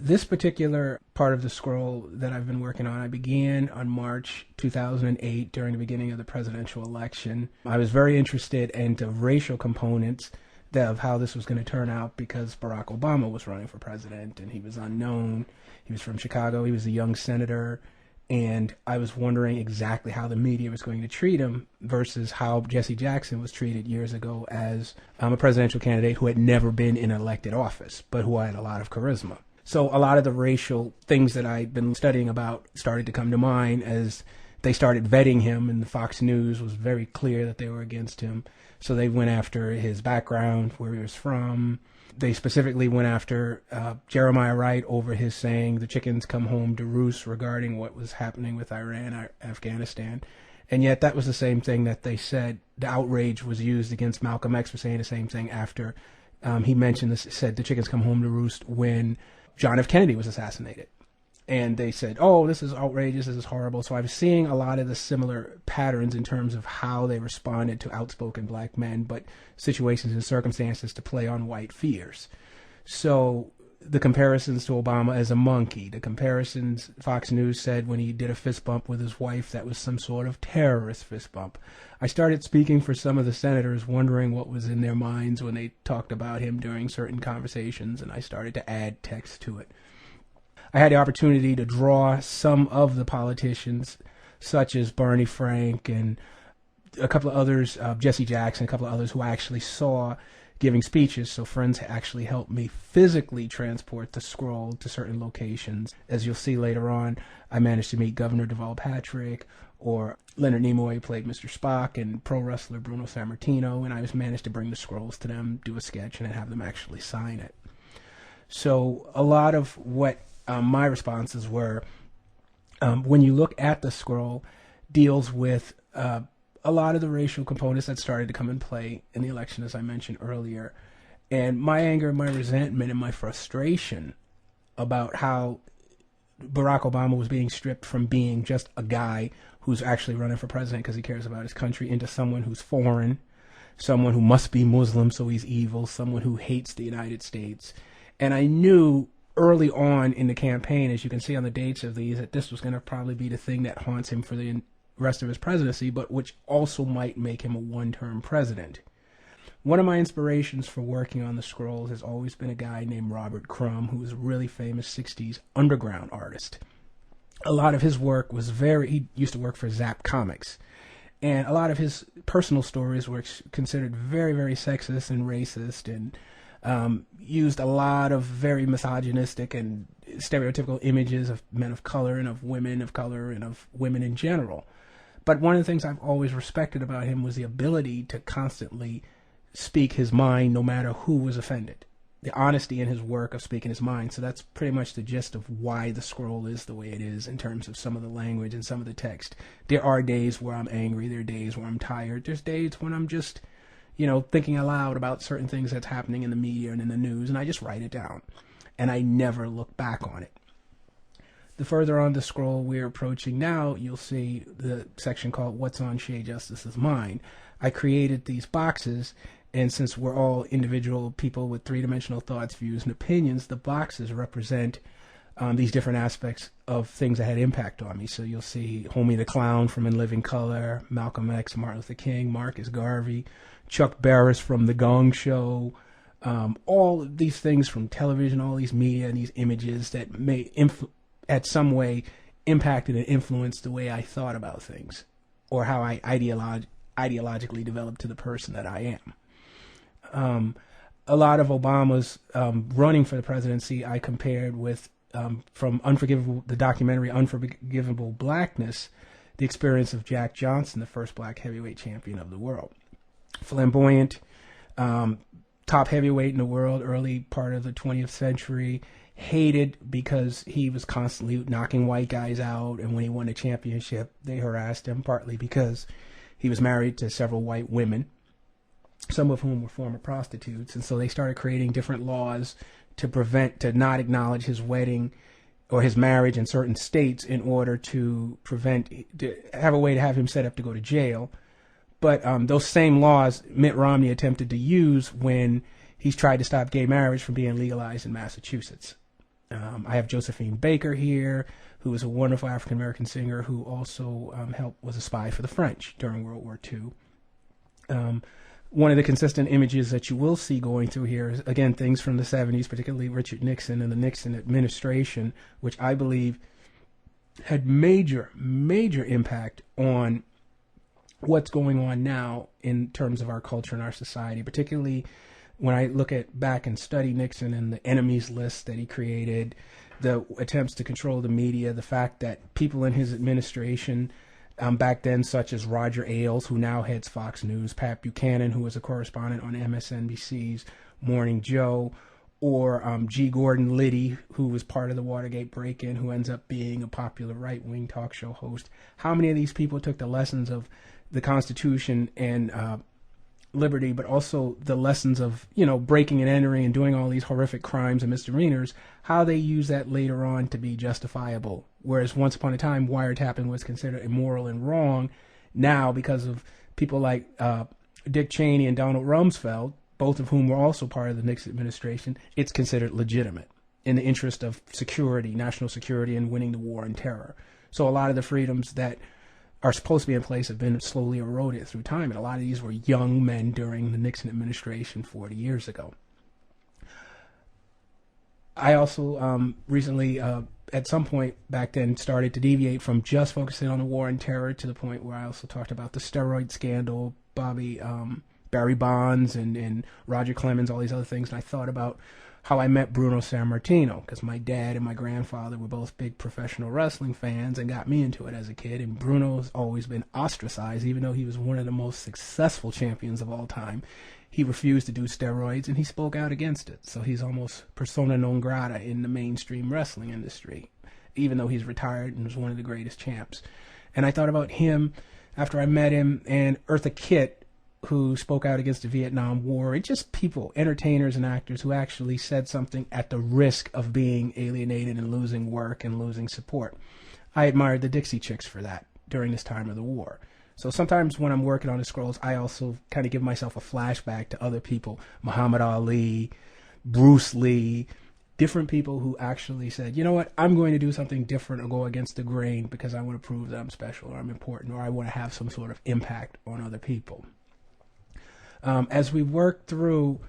This particular part of the scroll that I've been working on, I began on March 2008 during the beginning of the presidential election. I was very interested in the racial components of how this was going to turn out because Barack Obama was running for president and he was unknown. He was from Chicago. He was a young senator. And I was wondering exactly how the media was going to treat him versus how Jesse Jackson was treated years ago as a presidential candidate who had never been in an elected office, but who had a lot of charisma. So a lot of the racial things that I'd been studying about started to come to mind as they started vetting him, and the Fox News was very clear that they were against him. So they went after his background, where he was from. They specifically went after Jeremiah Wright over his saying the chickens come home to roost regarding what was happening with Iran, Afghanistan. And yet that was the same thing that they said. The outrage was used against Malcolm X for saying the same thing after he mentioned this, said the chickens come home to roost when John F. Kennedy was assassinated. And they said, oh, this is outrageous, this is horrible. So I was seeing a lot of the similar patterns in terms of how they responded to outspoken black men, but situations and circumstances to play on white fears. So the comparisons to Obama as a monkey, the comparisons Fox News said when he did a fist bump with his wife, that was some sort of terrorist fist bump. I started speaking for some of the senators, wondering what was in their minds when they talked about him during certain conversations, and I started to add text to it. I had the opportunity to draw some of the politicians, such as Barney Frank and a couple of others, Jesse Jackson, a couple of others who I actually saw giving speeches. So friends actually helped me physically transport the scroll to certain locations. As you'll see later on, I managed to meet Governor Deval Patrick, or Leonard Nimoy played Mr. Spock, and pro wrestler Bruno Sammartino, and I just managed to bring the scrolls to them, do a sketch, and then have them actually sign it. So a lot of what my responses were, when you look at the scroll, deals with a lot of the racial components that started to come in play in the election, as I mentioned earlier. And my anger, my resentment, and my frustration about how Barack Obama was being stripped from being just a guy who's actually running for president because he cares about his country into someone who's foreign, someone who must be Muslim so he's evil, someone who hates the United States. And I knew early on in the campaign, as you can see on the dates of these, that this was going to probably be the thing that haunts him for the rest of his presidency, but which also might make him a one-term president. One of my inspirations for working on the scrolls has always been a guy named Robert Crumb, who was a really famous 60s underground artist. A lot of his work was he used to work for Zap Comics, and a lot of his personal stories were considered very, very sexist and racist, and used a lot of very misogynistic and stereotypical images of men of color and of women of color and of women in general. But one of the things I've always respected about him was the ability to constantly speak his mind no matter who was offended. The honesty in his work of speaking his mind. So that's pretty much the gist of why the scroll is the way it is in terms of some of the language and some of the text. There are days where I'm angry. There are days where I'm tired. There's days when I'm just thinking aloud about certain things that's happening in the media and in the news, and I just write it down. And I never look back on it. The further on the scroll we're approaching now, you'll see the section called What's on Shea Justice's Mind. I created these boxes, and since we're all individual people with three-dimensional thoughts, views, and opinions, the boxes represent these different aspects of things that had impact on me. So you'll see Homie the Clown from In Living Color, Malcolm X, Martin Luther King, Marcus Garvey, Chuck Barris from The Gong Show, all of these things from television, all these media and these images that may at some way impacted and influenced the way I thought about things, or how I ideologically developed to the person that I am. A lot of Obama's running for the presidency I compared with, from the documentary Unforgivable Blackness, the experience of Jack Johnson, the first black heavyweight champion of the world. Flamboyant, top heavyweight in the world, early part of the 20th century, hated because he was constantly knocking white guys out, and when he won a championship, they harassed him, partly because he was married to several white women, some of whom were former prostitutes, and so they started creating different laws to not acknowledge his wedding or his marriage in certain states in order to have a way to have him set up to go to jail. But those same laws Mitt Romney attempted to use when he's tried to stop gay marriage from being legalized in Massachusetts. I have Josephine Baker here, who is a wonderful African-American singer who also was a spy for the French during World War II. One of the consistent images that you will see going through here is, again, things from the 70s, particularly Richard Nixon and the Nixon administration, which I believe had major impact on what's going on now in terms of our culture and our society, particularly when I look back and study Nixon and the enemies list that he created, the attempts to control the media, the fact that people in his administration back then, such as Roger Ailes, who now heads Fox News, Pat Buchanan, who was a correspondent on MSNBC's Morning Joe, or G. Gordon Liddy, who was part of the Watergate break-in, who ends up being a popular right-wing talk show host. How many of these people took the lessons of the Constitution and liberty, but also the lessons of, breaking and entering and doing all these horrific crimes and misdemeanors, how they use that later on to be justifiable. Whereas once upon a time, wiretapping was considered immoral and wrong. Now, because of people like Dick Cheney and Donald Rumsfeld, both of whom were also part of the Nixon administration, it's considered legitimate in the interest of security, national security, and winning the war on terror. So a lot of the freedoms that are supposed to be in place have been slowly eroded through time. And a lot of these were young men during the Nixon administration 40 years ago. I also recently, at some point back then, started to deviate from just focusing on the war on terror to the point where I also talked about the steroid scandal, Barry Bonds and Roger Clemens, all these other things. And I thought about how I met Bruno Sammartino, because my dad and my grandfather were both big professional wrestling fans and got me into it as a kid. And Bruno's always been ostracized, even though he was one of the most successful champions of all time. He refused to do steroids, and he spoke out against it. So he's almost persona non grata in the mainstream wrestling industry, even though he's retired and was one of the greatest champs. And I thought about him after I met him, and Eartha Kitt, who spoke out against the Vietnam War, and just people, entertainers and actors who actually said something at the risk of being alienated and losing work and losing support. I admired the Dixie Chicks for that during this time of the war. So sometimes when I'm working on the scrolls, I also kind of give myself a flashback to other people, Muhammad Ali, Bruce Lee, different people who actually said, you know what, I'm going to do something different or go against the grain because I want to prove that I'm special or I'm important or I want to have some sort of impact on other people. As we work through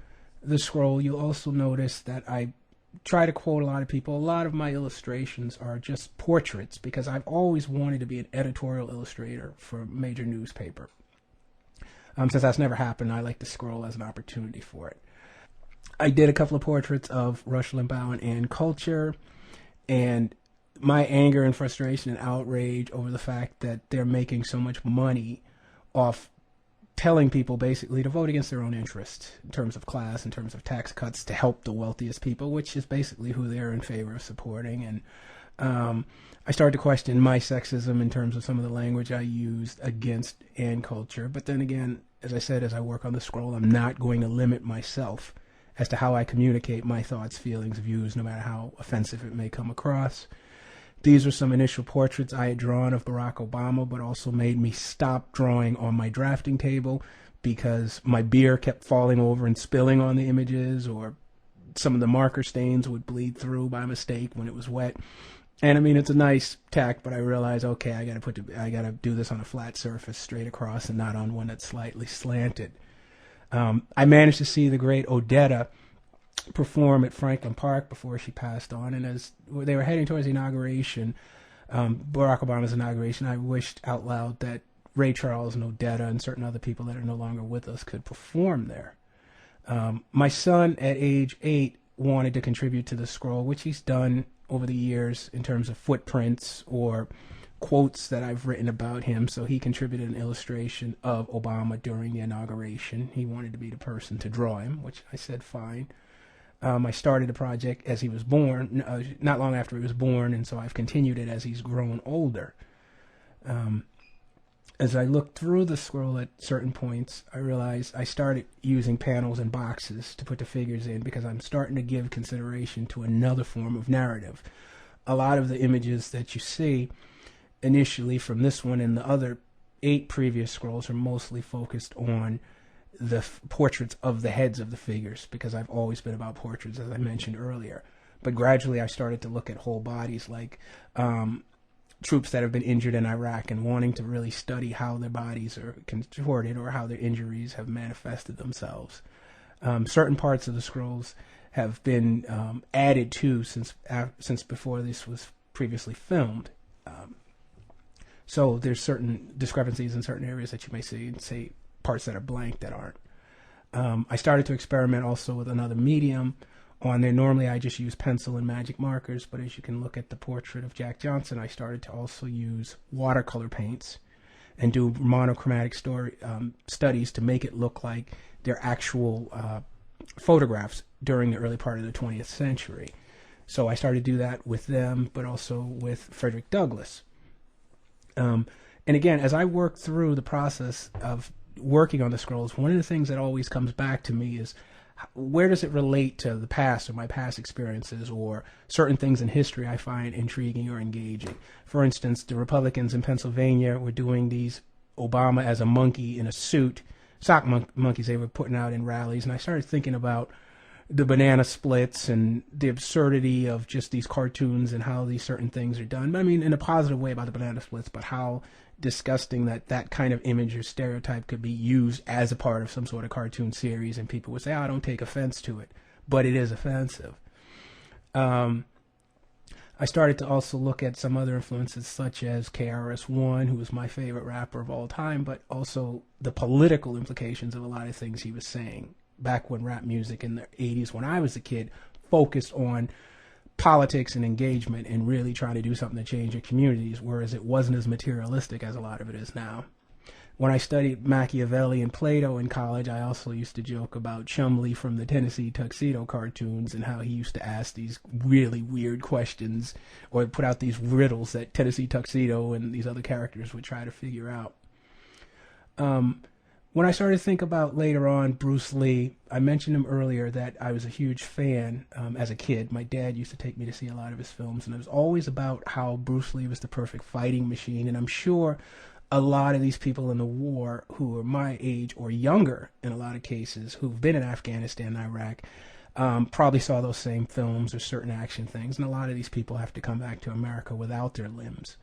the scroll, you'll also notice that I try to quote a lot of people. A lot of my illustrations are just portraits because I've always wanted to be an editorial illustrator for a major newspaper. Since that's never happened, I like the scroll as an opportunity for it. I did a couple of portraits of Rush Limbaugh and Ann Coulter, and my anger and frustration and outrage over the fact that they're making so much money off telling people basically to vote against their own interests in terms of class, in terms of tax cuts to help the wealthiest people, which is basically who they're in favor of supporting. And I started to question my sexism in terms of some of the language I used against Ann Coulter. But then again, as I said, as I work on the scroll, I'm not going to limit myself as to how I communicate my thoughts, feelings, views, no matter how offensive it may come across. These are some initial portraits I had drawn of Barack Obama, but also made me stop drawing on my drafting table because my beer kept falling over and spilling on the images, or some of the marker stains would bleed through by mistake when it was wet. And I mean, it's a nice tack, but I realized, okay, I gotta do this on a flat surface straight across and not on one that's slightly slanted. I managed to see the great Odetta perform at Franklin Park before she passed on, and as they were heading towards the inauguration, Barack Obama's inauguration, I wished out loud that Ray Charles and Odetta and certain other people that are no longer with us could perform there. My son at age 8 wanted to contribute to the scroll, which he's done over the years in terms of footprints or quotes that I've written about him. So he contributed an illustration of Obama during the inauguration. He wanted to be the person to draw him, which I said fine. I started the project as he was born, not long after he was born, and so I've continued it as he's grown older. As I looked through the scroll at certain points, I realized I started using panels and boxes to put the figures in because I'm starting to give consideration to another form of narrative. A lot of the images that you see initially from this one and the other 8 previous scrolls are mostly focused on the portraits of the heads of the figures because I've always been about portraits, as I mentioned earlier. But gradually I started to look at whole bodies, like troops that have been injured in Iraq, and wanting to really study how their bodies are contorted or how their injuries have manifested themselves. Certain parts of the scrolls have been added to since before this was previously filmed. So there's certain discrepancies in certain areas that you may see, and say parts that are blank that aren't. I started to experiment also with another medium on there. Normally I just use pencil and magic markers, but as you can look at the portrait of Jack Johnson, I started to also use watercolor paints and do monochromatic studies to make it look like they're actual photographs during the early part of the 20th century. So I started to do that with them, but also with Frederick Douglass. And again, as I work through the process of working on the scrolls, one of the things that always comes back to me is, where does it relate to the past or my past experiences or certain things in history I find intriguing or engaging? For instance, the Republicans in Pennsylvania were doing these Obama as a monkey in a suit, sock monkeys they were putting out in rallies, and I started thinking about the banana splits and the absurdity of just these cartoons and how these certain things are done. I mean, in a positive way about the banana splits, but how disgusting that kind of image or stereotype could be used as a part of some sort of cartoon series, and people would say, oh, I don't take offense to it, but it is offensive. I started to also look at some other influences, such as KRS-One, who was my favorite rapper of all time, but also the political implications of a lot of things he was saying back when rap music in the 80s, when I was a kid, focused on politics and engagement and really trying to do something to change your communities, whereas it wasn't as materialistic as a lot of it is now. When I studied Machiavelli and Plato in college, I also used to joke about Chumley from the Tennessee Tuxedo cartoons and how he used to ask these really weird questions or put out these riddles that Tennessee Tuxedo and these other characters would try to figure out. When I started to think about later on Bruce Lee, I mentioned him earlier that I was a huge fan as a kid. My dad used to take me to see a lot of his films, and it was always about how Bruce Lee was the perfect fighting machine. And I'm sure a lot of these people in the war who are my age or younger in a lot of cases, who've been in Afghanistan and Iraq, probably saw those same films or certain action things. And a lot of these people have to come back to America without their limbs.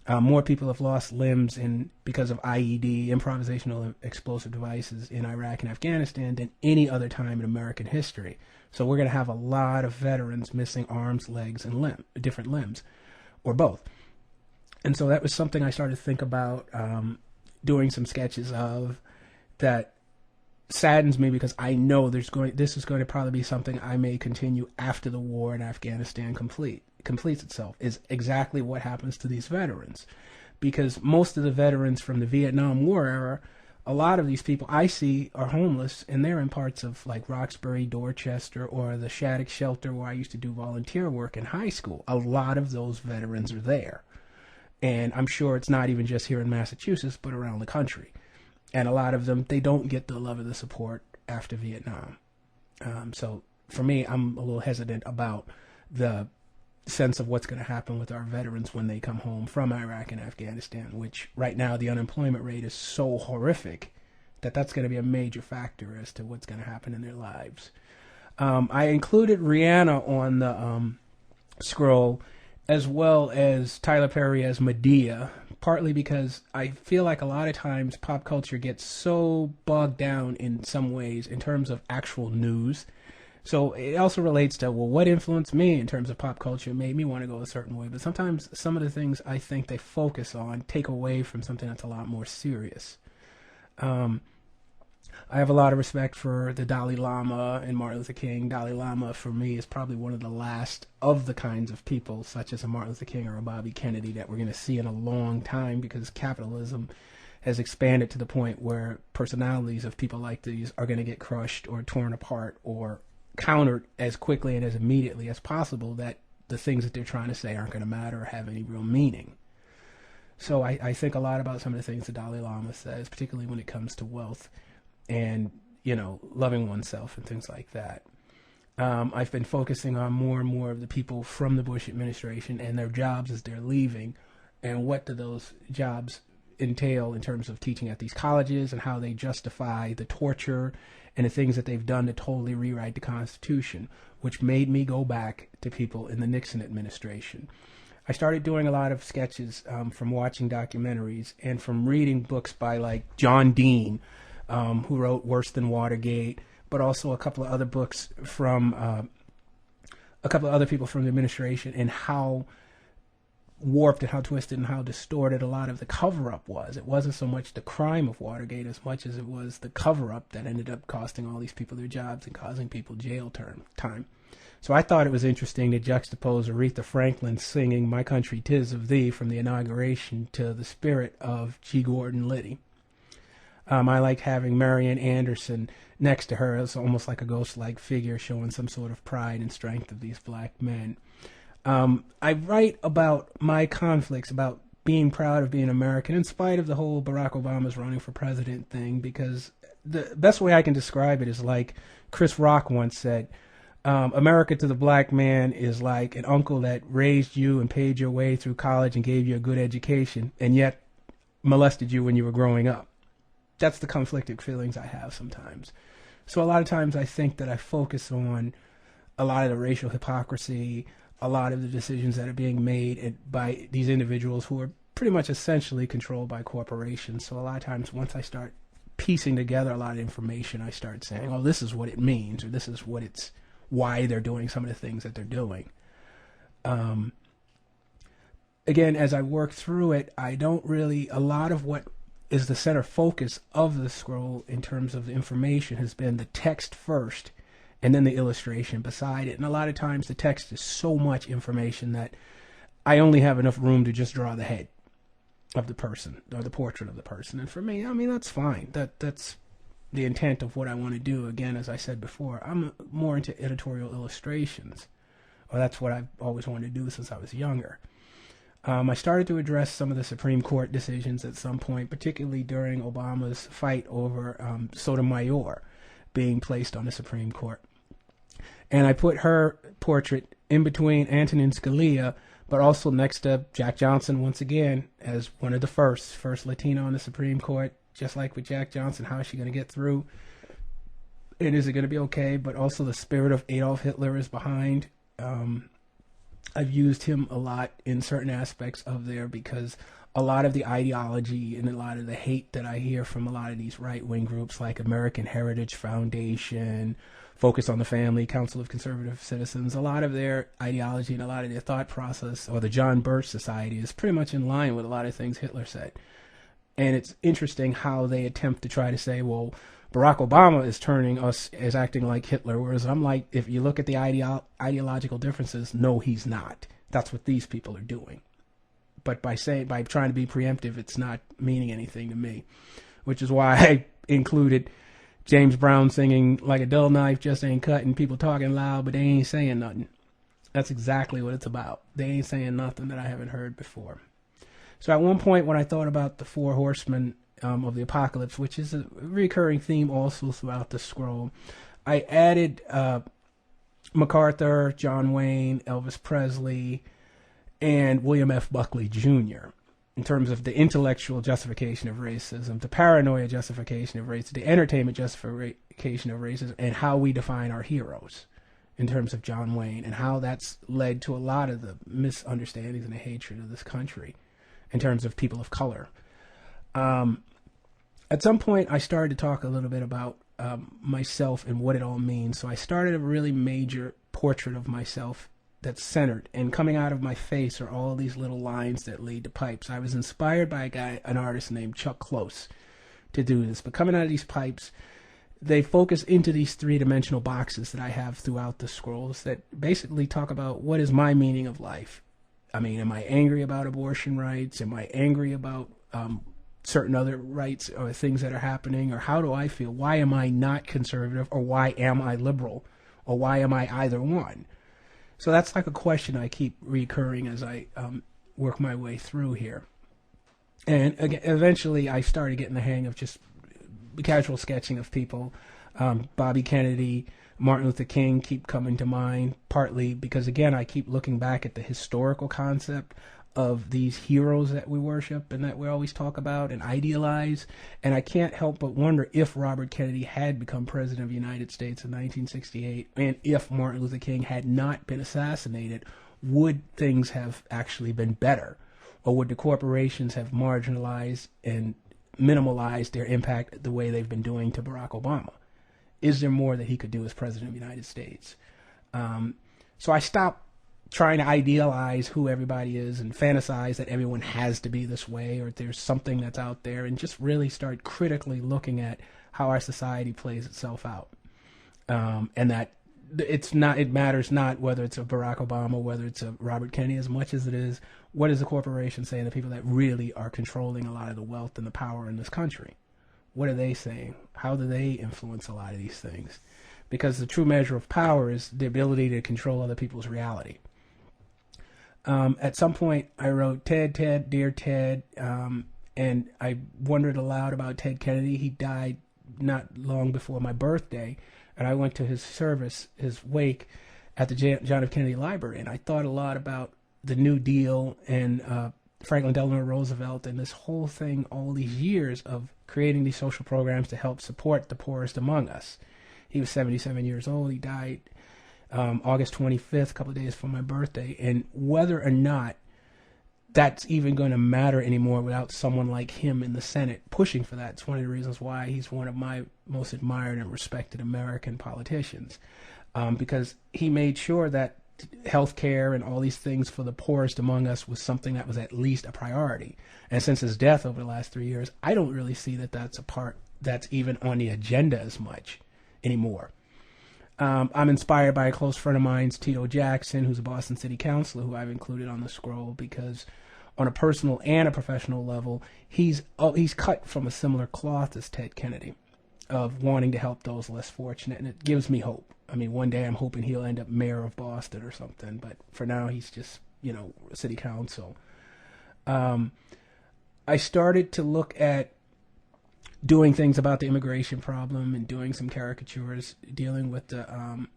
More people have lost limbs because of IED, improvisational explosive devices, in Iraq and Afghanistan than any other time in American history. So we're going to have a lot of veterans missing arms, legs, and different limbs, or both. And so that was something I started to think about doing some sketches of that saddens me, because I know this is going to probably be something I may continue after the war in Afghanistan completes itself, is exactly what happens to these veterans. Because most of the veterans from the Vietnam War era, a lot of these people I see are homeless, and they're in parts of like Roxbury, Dorchester, or the Shattuck shelter where I used to do volunteer work in high school. A lot of those veterans are there. And I'm sure it's not even just here in Massachusetts, but around the country. And a lot of them, they don't get the love of the support after Vietnam. So for me, I'm a little hesitant about the sense of what's going to happen with our veterans when they come home from Iraq and Afghanistan, which right now the unemployment rate is so horrific that that's going to be a major factor as to what's going to happen in their lives. I included Rihanna on the scroll, as well as Tyler Perry as Medea, partly because I feel like a lot of times pop culture gets so bogged down in some ways in terms of actual news. So it also relates to, well, what influenced me in terms of pop culture made me want to go a certain way. But sometimes some of the things I think they focus on take away from something that's a lot more serious. I have a lot of respect for the Dalai Lama and Martin Luther King. Dalai Lama, for me, is probably one of the last of the kinds of people, such as a Martin Luther King or a Bobby Kennedy, that we're going to see in a long time, because capitalism has expanded to the point where personalities of people like these are going to get crushed or torn apart or countered as quickly and as immediately as possible, that the things that they're trying to say aren't going to matter or have any real meaning. So I think a lot about some of the things the Dalai Lama says, particularly when it comes to wealth and, loving oneself and things like that. I've been focusing on more and more of the people from the Bush administration and their jobs as they're leaving, and what do those jobs entail in terms of teaching at these colleges and how they justify the torture and the things that they've done to totally rewrite the Constitution, which made me go back to people in the Nixon administration. I started doing a lot of sketches from watching documentaries and from reading books by like John Dean, who wrote Worse Than Watergate, but also a couple of other books from a couple of other people from the administration, and how warped and how twisted and how distorted a lot of the cover-up was. It wasn't so much the crime of Watergate as much as it was the cover-up that ended up costing all these people their jobs and causing people jail time. So I thought it was interesting to juxtapose Aretha Franklin singing My Country 'Tis of Thee from the inauguration to the spirit of G. Gordon Liddy. I liked having Marian Anderson next to her as almost like a ghost-like figure showing some sort of pride and strength of these black men. I write about my conflicts, about being proud of being American in spite of the whole Barack Obama's running for president thing, because the best way I can describe it is like Chris Rock once said, America to the black man is like an uncle that raised you and paid your way through college and gave you a good education and yet molested you when you were growing up. That's the conflicted feelings I have sometimes. So a lot of times I think that I focus on a lot of the racial hypocrisy, a lot of the decisions that are being made by these individuals who are pretty much essentially controlled by corporations. So a lot of times once I start piecing together a lot of information, I start saying, oh, this is what it means, or this is what why they're doing some of the things that they're doing. Again, as I work through it, I don't really, a lot of what is the center focus of the scroll in terms of the information has been the text first and then the illustration beside it. And a lot of times the text is so much information that I only have enough room to just draw the head of the person or the portrait of the person. And for me, I mean, that's fine. That's the intent of what I want to do. Again, as I said before, I'm more into editorial illustrations. Or that's what I've always wanted to do since I was younger. I started to address some of the Supreme Court decisions at some point, particularly during Obama's fight over Sotomayor being placed on the Supreme Court. And I put her portrait in between Antonin Scalia, but also next to Jack Johnson once again as one of the first Latino on the Supreme Court. Just like with Jack Johnson, how is she going to get through? And is it going to be okay? But also the spirit of Adolf Hitler is behind. I've used him a lot in certain aspects of there because a lot of the ideology and a lot of the hate that I hear from a lot of these right-wing groups like American Heritage Foundation, Focus on the Family, Council of Conservative Citizens, a lot of their ideology and a lot of their thought process, or the John Birch Society, is pretty much in line with a lot of things Hitler said. And it's interesting how they attempt to try to say, well, Barack Obama is turning us as acting like Hitler, whereas I'm like, if you look at the ideological differences, no, he's not. That's what these people are doing. But by trying to be preemptive, it's not meaning anything to me, which is why I included James Brown singing like a dull knife just ain't cutting, people talking loud, but they ain't saying nothing. That's exactly what it's about. They ain't saying nothing that I haven't heard before. So at one point when I thought about the four horsemen of the apocalypse, which is a recurring theme also throughout the scroll, I added MacArthur, John Wayne, Elvis Presley, and William F. Buckley Jr. in terms of the intellectual justification of racism, the paranoia justification of racism, the entertainment justification of racism, and how we define our heroes in terms of John Wayne, and how that's led to a lot of the misunderstandings and the hatred of this country in terms of people of color. At some point, I started to talk a little bit about myself and what it all means. So I started a really major portrait of myself that's centered, and coming out of my face are all these little lines that lead to pipes. I was inspired by an artist named Chuck Close to do this. But coming out of these pipes, they focus into these three-dimensional boxes that I have throughout the scrolls that basically talk about what is my meaning of life. I mean, am I angry about abortion rights? Am I angry about certain other rights or things that are happening? Or how do I feel? Why am I not conservative? Or why am I liberal? Or why am I either one? So that's like a question I keep recurring as I work my way through here. And again, eventually I started getting the hang of just casual sketching of people. Bobby Kennedy, Martin Luther King keep coming to mind, partly because, again, I keep looking back at the historical concept of these heroes that we worship and that we always talk about and idealize. And I can't help but wonder if Robert Kennedy had become president of the United States in 1968, and if Martin Luther King had not been assassinated, would things have actually been better? Or would the corporations have marginalized and minimalized their impact the way they've been doing to Barack Obama? Is there more that he could do as president of the United States? So I stopped trying to idealize who everybody is and fantasize that everyone has to be this way or there's something that's out there, and just really start critically looking at how our society plays itself out. And that it matters not whether it's a Barack Obama, whether it's a Robert Kennedy, as much as it is what is the corporation saying, the people that really are controlling a lot of the wealth and the power in this country. What are they saying? How do they influence a lot of these things? Because the true measure of power is the ability to control other people's reality. At some point, I wrote, Ted, dear Ted, and I wondered aloud about Ted Kennedy. He died not long before my birthday, and I went to his service, his wake, at the John F. Kennedy Library, and I thought a lot about the New Deal and Franklin Delano Roosevelt and this whole thing, all these years of creating these social programs to help support the poorest among us. He was 77 years old. He died August 25th, a couple of days before my birthday. And whether or not that's even going to matter anymore without someone like him in the Senate pushing for that, it's one of the reasons why he's one of my most admired and respected American politicians. Because he made sure that health care and all these things for the poorest among us was something that was at least a priority. And since his death over the last 3 years, I don't really see that that's a part that's even on the agenda as much anymore. I'm inspired by a close friend of mine's, Tito Jackson, who's a Boston City Councilor, who I've included on the scroll because on a personal and a professional level, he's cut from a similar cloth as Ted Kennedy, of wanting to help those less fortunate, and it gives me hope. I mean, one day I'm hoping he'll end up mayor of Boston or something, but for now he's just, city council. I started to look at doing things about the immigration problem and doing some caricatures dealing with the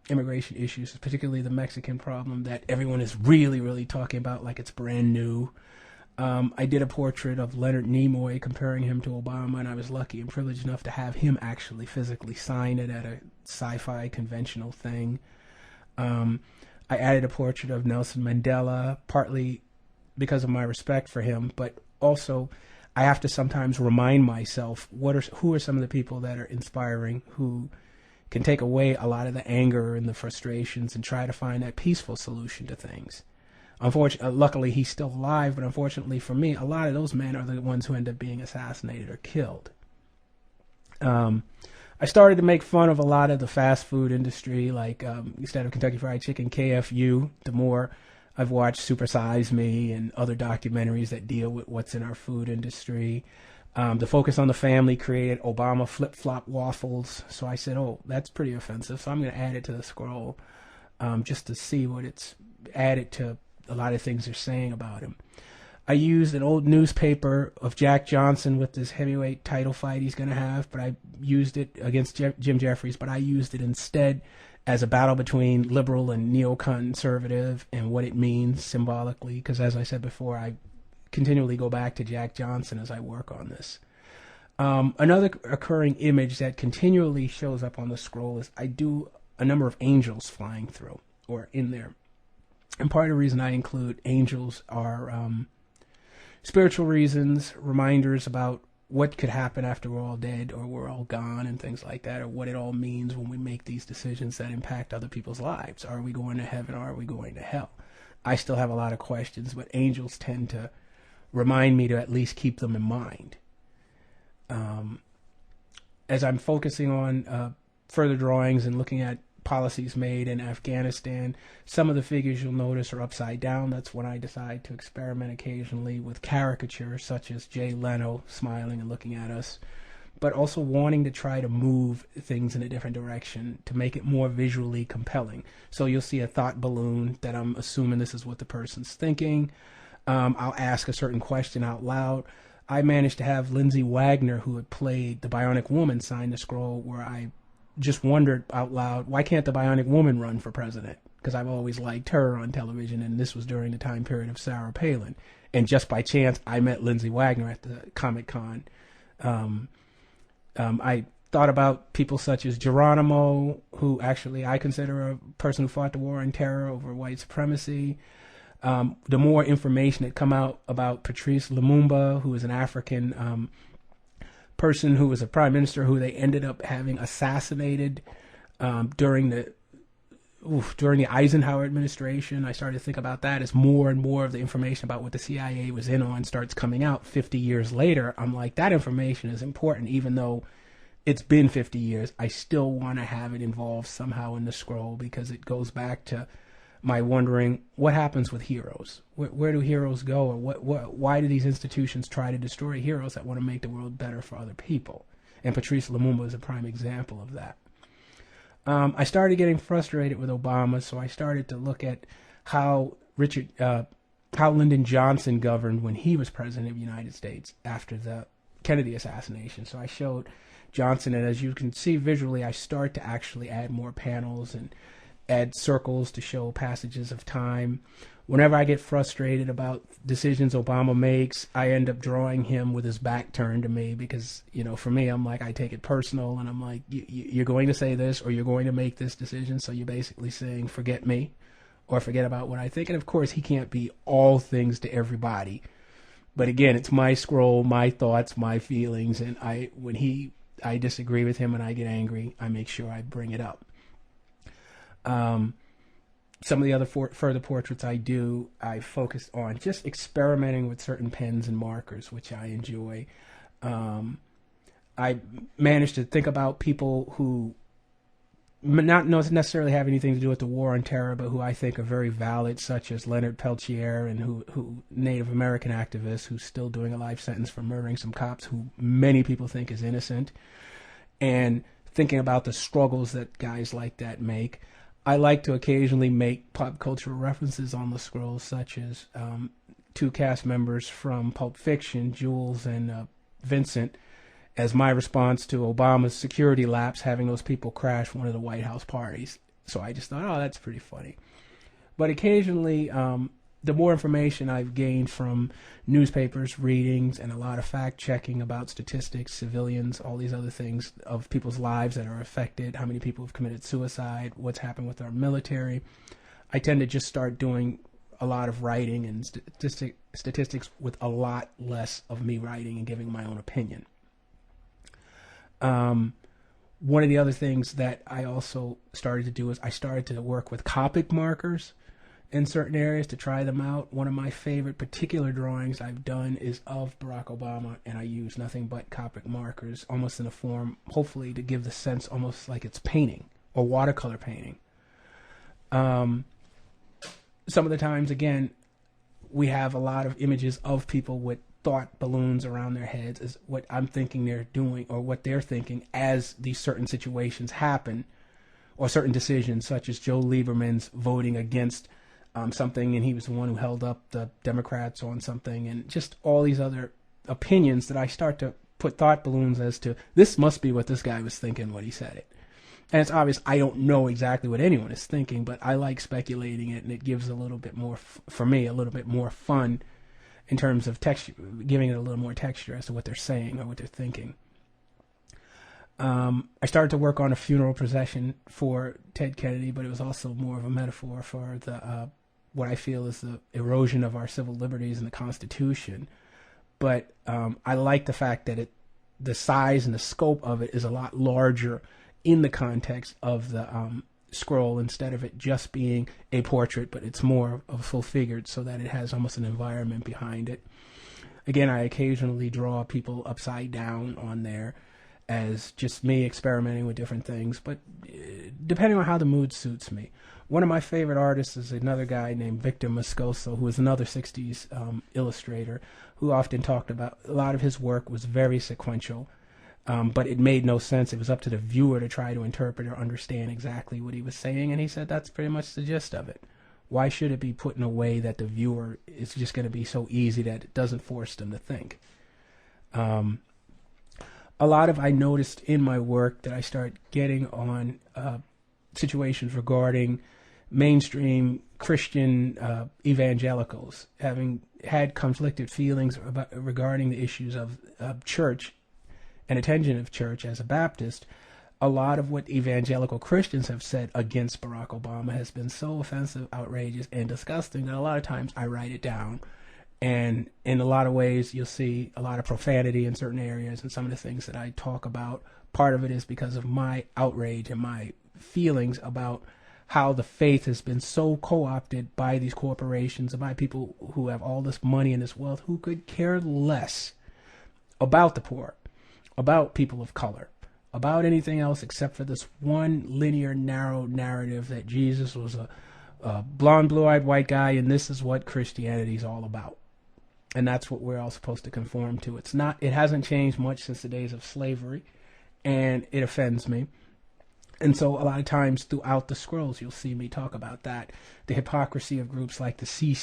immigration issues, particularly the Mexican problem that everyone is really, really talking about like it's brand new. I did a portrait of Leonard Nimoy, comparing him to Obama, and I was lucky and privileged enough to have him actually physically sign it at a sci-fi conventional thing. I added a portrait of Nelson Mandela, partly because of my respect for him, but also I have to sometimes remind myself who are some of the people that are inspiring, who can take away a lot of the anger and the frustrations and try to find that peaceful solution to things. Unfortunately, luckily he's still alive, but unfortunately for me, a lot of those men are the ones who end up being assassinated or killed. I started to make fun of a lot of the fast food industry, like instead of Kentucky Fried Chicken, KFU. The more I've watched Super Size Me and other documentaries that deal with what's in our food industry. The focus on the family created Obama flip-flop waffles. So I said, oh, that's pretty offensive. So I'm going to add it to the scroll just to see what it's added to a lot of things they're saying about him. I used an old newspaper of Jack Johnson with this heavyweight title fight he's going to have, but I used it against Jim Jeffries, but I used it instead as a battle between liberal and neoconservative and what it means symbolically, because as I said before, I continually go back to Jack Johnson as I work on this. Another occurring image that continually shows up on the scroll is I do a number of angels flying through or in there. And part of the reason I include angels are spiritual reasons, reminders about what could happen after we're all dead or we're all gone and things like that, or what it all means when we make these decisions that impact other people's lives. Are we going to heaven or are we going to hell? I still have a lot of questions, but angels tend to remind me to at least keep them in mind. As I'm focusing on further drawings and looking at policies made in Afghanistan, some of the figures you'll notice are upside down. That's when I decide to experiment occasionally with caricatures such as Jay Leno smiling and looking at us, but also wanting to try to move things in a different direction to make it more visually compelling. So you'll see a thought balloon that I'm assuming this is what the person's thinking. I'll ask a certain question out loud. I managed to have Lindsay Wagner, who had played the Bionic Woman, sign the scroll, where I just wondered out loud, why can't the Bionic Woman run for president? Because I've always liked her on television, and this was during the time period of Sarah Palin. And just by chance, I met Lindsay Wagner at the Comic-Con. I thought about people such as Geronimo, who actually I consider a person who fought the war on terror over white supremacy. The more information that come out about Patrice Lumumba, who is an African person who was a prime minister who they ended up having assassinated during the Eisenhower administration. I started to think about that as more and more of the information about what the CIA was in on starts coming out 50 years later. I'm like, that information is important, even though it's been 50 years. I still want to have it involved somehow in the scroll, because it goes back to my wondering, what happens with heroes? Where do heroes go? Or why do these institutions try to destroy heroes that want to make the world better for other people? And Patrice Lumumba is a prime example of that. I started getting frustrated with Obama, so I started to look at how Lyndon Johnson governed when he was president of the United States after the Kennedy assassination. So I showed Johnson, and as you can see visually, I start to actually add more panels and add circles to show passages of time. Whenever I get frustrated about decisions Obama makes, I end up drawing him with his back turned to me, because, for me, I'm like, I take it personal, and I'm like, you're going to say this, or you're going to make this decision, so you're basically saying, forget me, or forget about what I think. And of course, he can't be all things to everybody. But again, it's my scroll, my thoughts, my feelings, and when I disagree with him and I get angry, I make sure I bring it up. Some of the other further portraits I do, I focus on just experimenting with certain pens and markers, which I enjoy. I managed to think about people who not necessarily have anything to do with the war on terror, but who I think are very valid, such as Leonard Peltier, and who Native American activist who's still doing a life sentence for murdering some cops who many people think is innocent, and thinking about the struggles that guys like that make. I like to occasionally make pop cultural references on the scroll, such as two cast members from Pulp Fiction, Jules and Vincent, as my response to Obama's security lapse, having those people crash one of the White House parties. So I just thought, that's pretty funny. But occasionally, the more information I've gained from newspapers, readings, and a lot of fact-checking about statistics, civilians, all these other things of people's lives that are affected, how many people have committed suicide, what's happened with our military, I tend to just start doing a lot of writing and statistics with a lot less of me writing and giving my own opinion. One of the other things that I also started to do is I started to work with Copic markers in certain areas to try them out. One of my favorite particular drawings I've done is of Barack Obama, and I use nothing but Copic markers, almost in a form, hopefully, to give the sense almost like it's painting or watercolor painting. Some of the times, again, we have a lot of images of people with thought balloons around their heads, is what I'm thinking they're doing or what they're thinking as these certain situations happen, or certain decisions, such as Joe Lieberman's voting against something, and he was the one who held up the Democrats on something, and just all these other opinions that I start to put thought balloons as to, this must be what this guy was thinking when he said it. And it's obvious I don't know exactly what anyone is thinking, but I like speculating it, and it gives a little bit more, for me, a little bit more fun in terms of texture, giving it a little more texture as to what they're saying or what they're thinking. I started to work on a funeral procession for Ted Kennedy, but it was also more of a metaphor for the what I feel is the erosion of our civil liberties and the Constitution. But I like the fact that the size and the scope of it is a lot larger in the context of the scroll, instead of it just being a portrait, but it's more of a full figured, so that it has almost an environment behind it. Again, I occasionally draw people upside down on there as just me experimenting with different things, but depending on how the mood suits me. One of my favorite artists is another guy named Victor Moscoso, who is another 60s illustrator, who often talked about a lot of his work was very sequential, but it made no sense. It was up to the viewer to try to interpret or understand exactly what he was saying, and he said that's pretty much the gist of it. Why should it be put in a way that the viewer is just going to be so easy that it doesn't force them to think? A lot of I noticed in my work that I start getting on situations regarding mainstream Christian evangelicals having had conflicted feelings regarding the issues of church and attention of church as a Baptist. A lot of what evangelical Christians have said against Barack Obama has been so offensive, outrageous, and disgusting that a lot of times I write it down. And in a lot of ways, you'll see a lot of profanity in certain areas, and some of the things that I talk about, part of it is because of my outrage and my feelings about how the faith has been so co-opted by these corporations and by people who have all this money and this wealth who could care less about the poor, about people of color, about anything else except for this one linear, narrow narrative that Jesus was a blonde, blue-eyed white guy, and this is what Christianity is all about. And that's what we're all supposed to conform to. It hasn't changed much since the days of slavery, and it offends me. And so a lot of times throughout the scrolls, you'll see me talk about that. The hypocrisy of groups like the C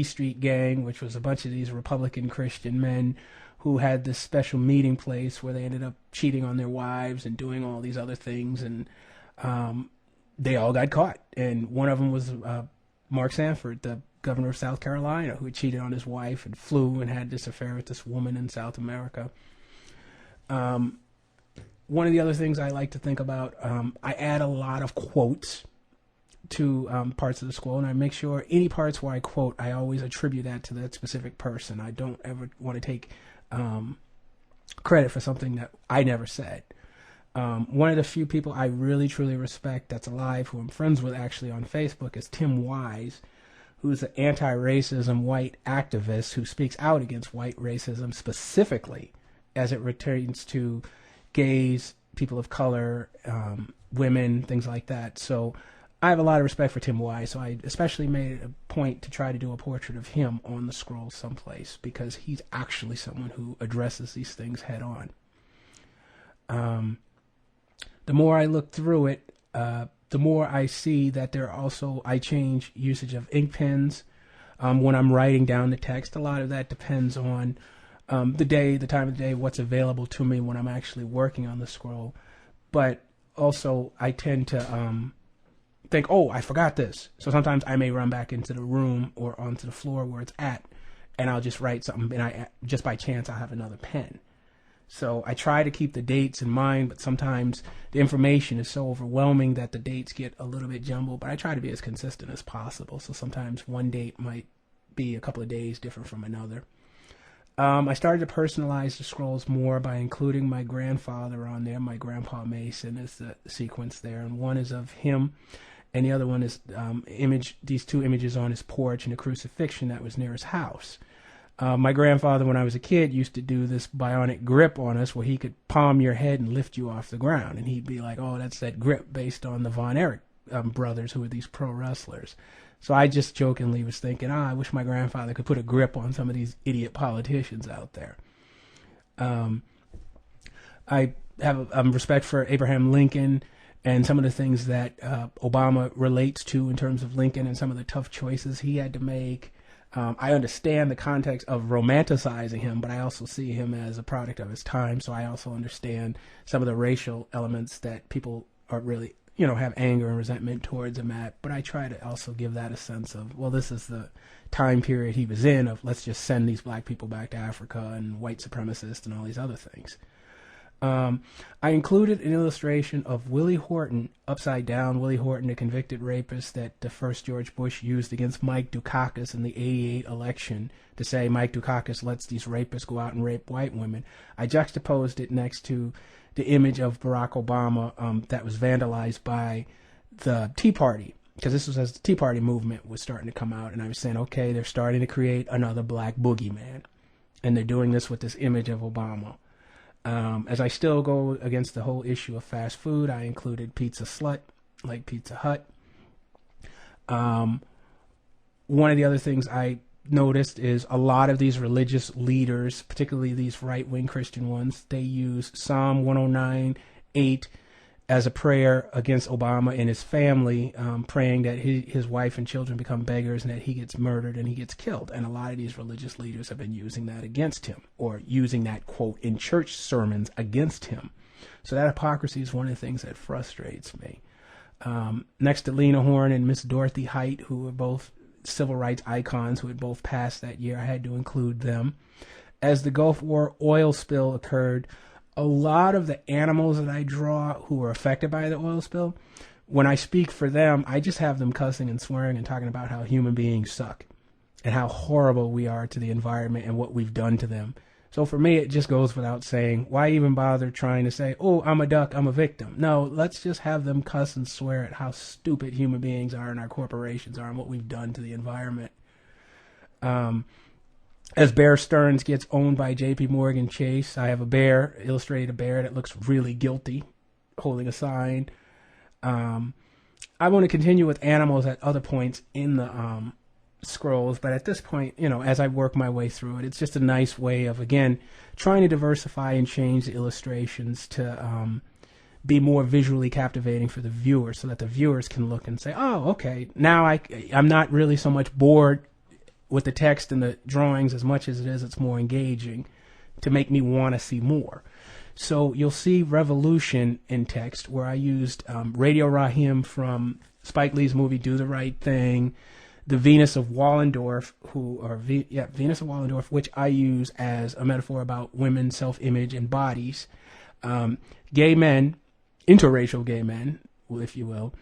Street Gang, which was a bunch of these Republican Christian men who had this special meeting place where they ended up cheating on their wives and doing all these other things. And they all got caught. And one of them was Mark Sanford, the governor of South Carolina, who had cheated on his wife and flew and had this affair with this woman in South America. One of the other things I like to think about, I add a lot of quotes to parts of the scroll, and I make sure any parts where I quote, I always attribute that to that specific person. I don't ever want to take credit for something that I never said. One of the few people I really, truly respect that's alive, who I'm friends with actually on Facebook, is Tim Wise, who's an anti-racism white activist who speaks out against white racism specifically as it pertains to gays, people of color, women, things like that. So I have a lot of respect for Tim Wise, so I especially made it a point to try to do a portrait of him on the scroll someplace, because he's actually someone who addresses these things head on. The more I look through it, the more I see that I change usage of ink pens when I'm writing down the text. A lot of that depends on the day, the time of the day, what's available to me when I'm actually working on the scroll. But also I tend to think, oh, I forgot this. So sometimes I may run back into the room or onto the floor where it's at, and I'll just write something, and just by chance I'll have another pen. So I try to keep the dates in mind, but sometimes the information is so overwhelming that the dates get a little bit jumbled, but I try to be as consistent as possible. So sometimes one date might be a couple of days different from another. I started to personalize the scrolls more by including my grandfather on there. My grandpa Mason is the sequence there, and one is of him, and the other one is these two images on his porch and a crucifixion that was near his house. My grandfather, when I was a kid, used to do this bionic grip on us where he could palm your head and lift you off the ground. And he'd be like, oh, that's that grip based on the Von Erich brothers, who were these pro wrestlers. So I just jokingly was thinking, I wish my grandfather could put a grip on some of these idiot politicians out there. I have respect for Abraham Lincoln and some of the things that Obama relates to in terms of Lincoln and some of the tough choices he had to make. I understand the context of romanticizing him, but I also see him as a product of his time. So I also understand some of the racial elements that people are really, have anger and resentment towards him at. But I try to also give that a sense of, well, this is the time period he was in of, let's just send these black people back to Africa and white supremacists and all these other things. I included an illustration of Willie Horton, upside down. Willie Horton, a convicted rapist that the first George Bush used against Mike Dukakis in the '88 election to say Mike Dukakis lets these rapists go out and rape white women. I juxtaposed it next to the image of Barack Obama that was vandalized by the Tea Party, because this was as the Tea Party movement was starting to come out, and I was saying, okay, they're starting to create another black boogeyman, and they're doing this with this image of Obama. As I still go against the whole issue of fast food, I included Pizza Slut, like Pizza Hut. One of the other things I noticed is a lot of these religious leaders, particularly these right-wing Christian ones, they use Psalm 109:8 as a prayer against Obama and his family, praying that his wife and children become beggars and that he gets murdered and he gets killed. And a lot of these religious leaders have been using that against him, or using that quote in church sermons against him. So that hypocrisy is one of the things that frustrates me. Next to Lena Horne and Miss Dorothy Height, who were both civil rights icons who had both passed that year, I had to include them. As the Gulf War oil spill occurred, a lot of the animals that I draw who were affected by the oil spill, when I speak for them, I just have them cussing and swearing and talking about how human beings suck and how horrible we are to the environment and what we've done to them. So for me, it just goes without saying, why even bother trying to say, oh, I'm a duck, I'm a victim? No, let's just have them cuss and swear at how stupid human beings are and our corporations are and what we've done to the environment. As Bear Stearns gets owned by J.P. Morgan Chase, I have a bear, illustrated a bear that looks really guilty, holding a sign. I want to continue with animals at other points in the scrolls, but at this point, as I work my way through it, it's just a nice way of, again, trying to diversify and change the illustrations to be more visually captivating for the viewer, so that the viewers can look and say, oh, okay, now I'm not really so much bored with the text and the drawings as much as it's more engaging to make me want to see more. So you'll see revolution in text, where I used Radio Raheem from Spike Lee's movie Do the Right Thing, the Venus of Wallendorf, Venus of Wallendorf, which I use as a metaphor about women's self-image and bodies, gay men, interracial gay men, if you will,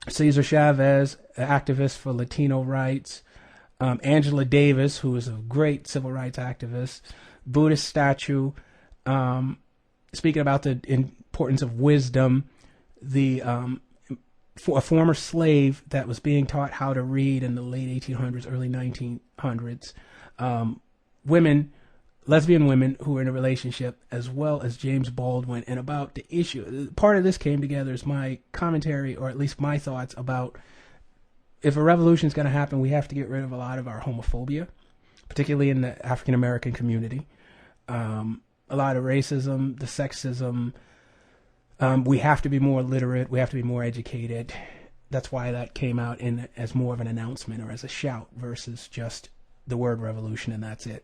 Cesar Chavez, an activist for Latino rights, Angela Davis, who is a great civil rights activist, Buddhist statue, speaking about the importance of wisdom, for a former slave that was being taught how to read in the late 1800s, early 1900s, lesbian women who were in a relationship, as well as James Baldwin, and about the issue. Part of this came together as my commentary, or at least my thoughts about, if a revolution is going to happen, we have to get rid of a lot of our homophobia, particularly in the African American community. A lot of racism, the sexism. We have to be more literate. We have to be more educated. That's why that came out as more of an announcement or as a shout versus just the word revolution and that's it.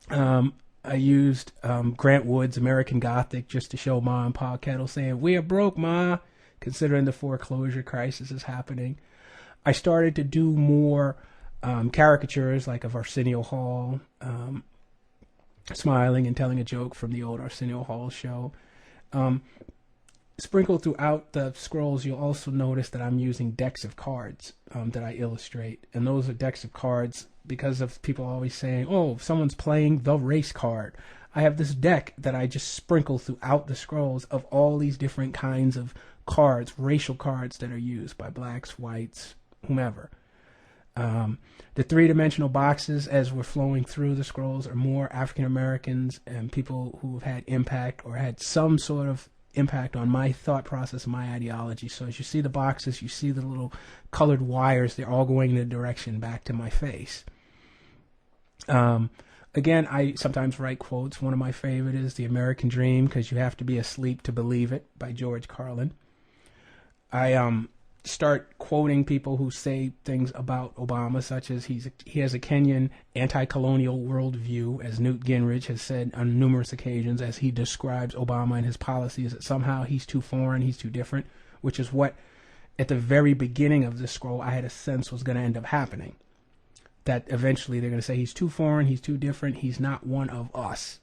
I used Grant Wood's American Gothic just to show Ma and Pa Kettle saying, "We are broke, Ma," considering the foreclosure crisis is happening. I started to do more caricatures, like of Arsenio Hall, smiling and telling a joke from the old Arsenio Hall show. Sprinkled throughout the scrolls, you'll also notice that I'm using decks of cards that I illustrate. And those are decks of cards because of people always saying, oh, someone's playing the race card. I have this deck that I just sprinkle throughout the scrolls of all these different kinds of cards, racial cards that are used by blacks, whites, whomever. The three-dimensional boxes, as we're flowing through the scrolls, are more African Americans and people who have had impact or had some sort of impact on my thought process, my ideology. So as you see the boxes, you see the little colored wires, they're all going in a direction back to my face. Again, I sometimes write quotes. One of my favorite is The American Dream, because you have to be asleep to believe it, by George Carlin. I start quoting people who say things about Obama, such as he has a Kenyan anti-colonial worldview, as Newt Gingrich has said on numerous occasions, as he describes Obama and his policies, that somehow he's too foreign, he's too different, which is what, at the very beginning of this scroll, I had a sense was going to end up happening. That eventually they're going to say he's too foreign, he's too different, he's not one of us.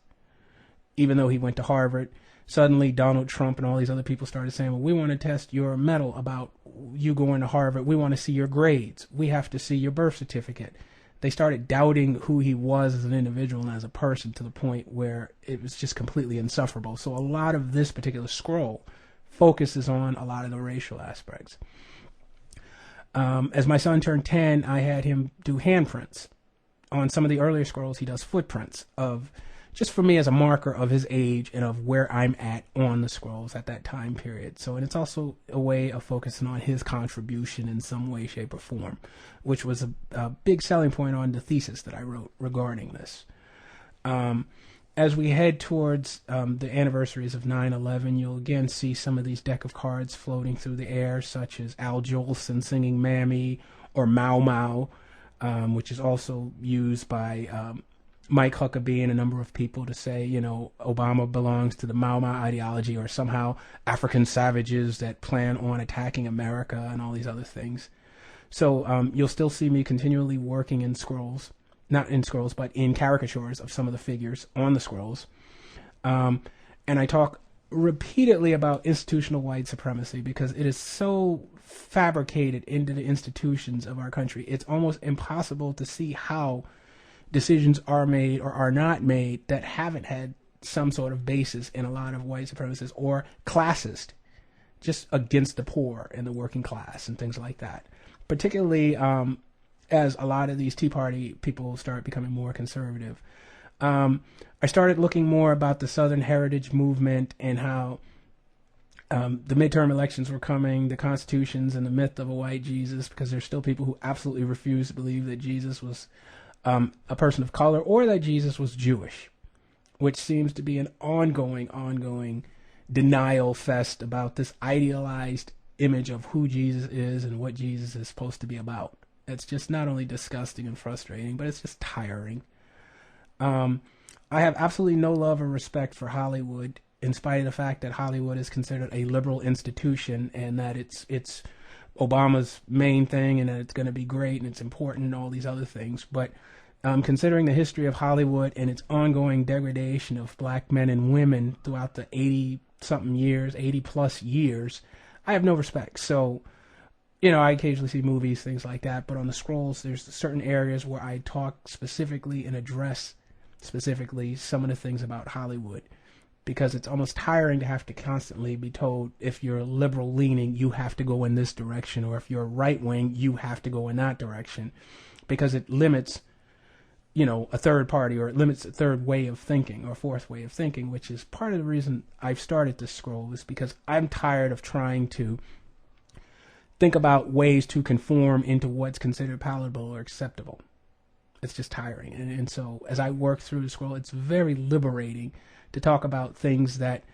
Even though he went to Harvard, suddenly Donald Trump and all these other people started saying, well, we want to test your mettle about you going to Harvard. We want to see your grades. We have to see your birth certificate. They started doubting who he was as an individual and as a person, to the point where it was just completely insufferable. So a lot of this particular scroll focuses on a lot of the racial aspects. As my son turned 10, I had him do handprints. On some of the earlier scrolls, he does footprints of, just for me as a marker of his age and of where I'm at on the scrolls at that time period. So, and it's also a way of focusing on his contribution in some way, shape, or form, which was a big selling point on the thesis that I wrote regarding this. as we head towards the anniversaries of 9/11, you'll again see some of these deck of cards floating through the air, such as Al Jolson singing Mammy, or Mau Mau, which is also used by Mike Huckabee and a number of people to say, Obama belongs to the Mau Mau ideology, or somehow African savages that plan on attacking America, and all these other things. So you'll still see me continually working in scrolls, not in scrolls, but in caricatures of some of the figures on the scrolls. And I talk repeatedly about institutional white supremacy because it is so fabricated into the institutions of our country. It's almost impossible to see how decisions are made or are not made that haven't had some sort of basis in a lot of white supremacists or classist, just against the poor and the working class and things like that. Particularly as a lot of these Tea Party people start becoming more conservative. I started looking more about the Southern Heritage Movement and how the midterm elections were coming, the constitutions and the myth of a white Jesus, because there's still people who absolutely refuse to believe that Jesus was a person of color or that Jesus was Jewish, which seems to be an ongoing denial fest about this idealized image of who Jesus is and what Jesus is supposed to be about. It's just not only disgusting and frustrating, but it's just tiring. I have absolutely no love or respect for Hollywood, in spite of the fact that Hollywood is considered a liberal institution and that it's Obama's main thing and that it's going to be great and it's important and all these other things. But considering the history of Hollywood and its ongoing degradation of black men and women throughout the 80-something years, 80-plus years, I have no respect. So, I occasionally see movies, things like that, but on the scrolls, there's certain areas where I talk specifically and address specifically some of the things about Hollywood, because it's almost tiring to have to constantly be told, if you're liberal leaning, you have to go in this direction, or if you're right wing, you have to go in that direction, because it limits, a third party, or it limits a third way of thinking or fourth way of thinking, which is part of the reason I've started this scroll, is because I'm tired of trying to think about ways to conform into what's considered palatable or acceptable. It's just tiring. And so as I work through the scroll, it's very liberating to talk about things that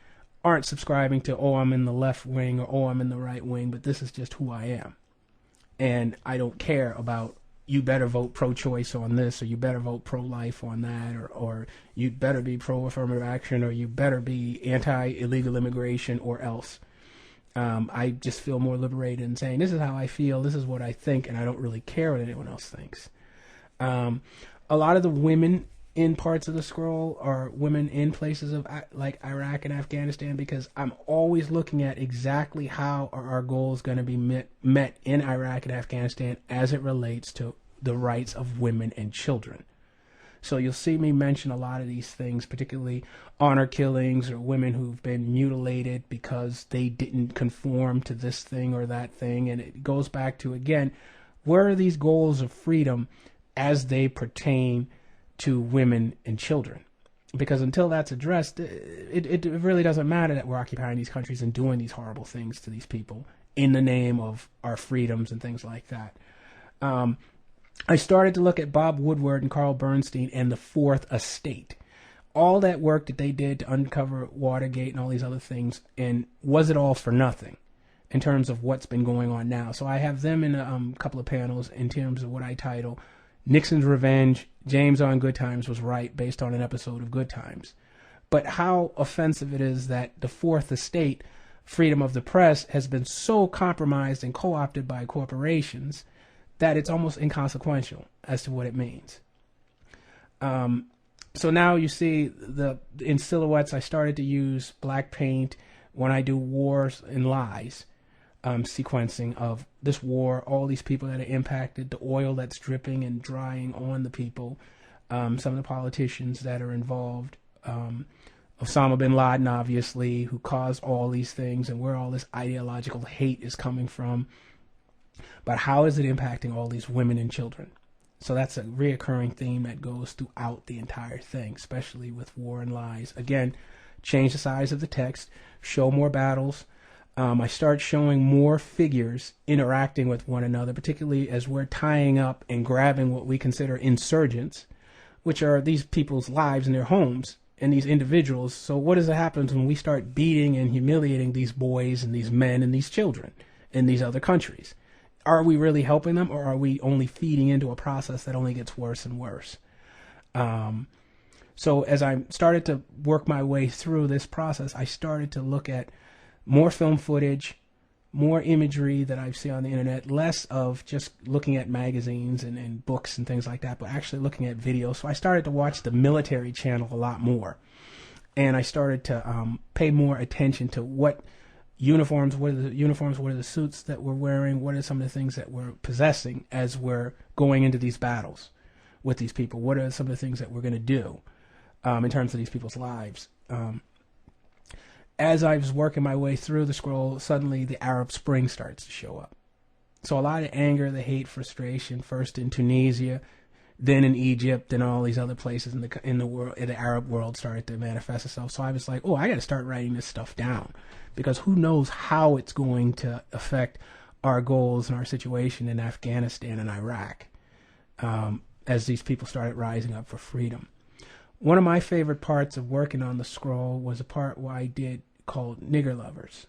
aren't subscribing to, I'm in the left wing, or I'm in the right wing, but this is just who I am. And I don't care about, you better vote pro-choice on this, or you better vote pro-life on that, or you better be pro-affirmative action, or you better be anti-illegal immigration, or else. I just feel more liberated in saying, this is how I feel, this is what I think, and I don't really care what anyone else thinks. A lot of the women in parts of the scroll are women in places of like Iraq and Afghanistan, because I'm always looking at exactly how are our goals going to be met in Iraq and Afghanistan as it relates to the rights of women and children. So you'll see me mention a lot of these things, particularly honor killings or women who've been mutilated because they didn't conform to this thing or that thing. And it goes back to, again, where are these goals of freedom as they pertain to women and children? Because until that's addressed, it really doesn't matter that we're occupying these countries and doing these horrible things to these people in the name of our freedoms and things like that. I started to look at Bob Woodward and Carl Bernstein and the Fourth Estate. All that work that they did to uncover Watergate and all these other things, and was it all for nothing in terms of what's been going on now? So I have them in a couple of panels in terms of what I title Nixon's Revenge, James on Good Times was right, based on an episode of Good Times. But how offensive it is that the Fourth Estate, freedom of the press, has been so compromised and co-opted by corporations that it's almost inconsequential as to what it means. So now you see in silhouettes, I started to use black paint when I do wars and lies, sequencing of this war, all these people that are impacted, the oil that's dripping and drying on the people, some of the politicians that are involved, Osama bin Laden, obviously, who caused all these things, and where all this ideological hate is coming from. But how is it impacting all these women and children? So that's a reoccurring theme that goes throughout the entire thing, especially with war and lies. Again, change the size of the text, show more battles. I start showing more figures interacting with one another, particularly as we're tying up and grabbing what we consider insurgents, which are these people's lives in their homes, and these individuals. So what is that happens when we start beating and humiliating these boys and these men and these children in these other countries? Are we really helping them, or are we only feeding into a process that only gets worse and worse? So as I started to work my way through this process, I started to look at more film footage, more imagery that I see on the internet, less of just looking at magazines and books and things like that, but actually looking at videos. So I started to watch the military channel a lot more. And I started to pay more attention to what uniforms, what are the suits that we're wearing, what are some of the things that we're possessing as we're going into these battles with these people, what are some of the things that we're going to do in terms of these people's lives. As I was working my way through the scroll, suddenly the Arab Spring starts to show up. So a lot of anger, the hate, frustration, first in Tunisia, then in Egypt, and all these other places in the world, in the Arab world, started to manifest itself. So I was like, oh, I got to start writing this stuff down, because who knows how it's going to affect our goals and our situation in Afghanistan and Iraq as these people started rising up for freedom. One of my favorite parts of working on the scroll was a part where I did called Nigger Lovers,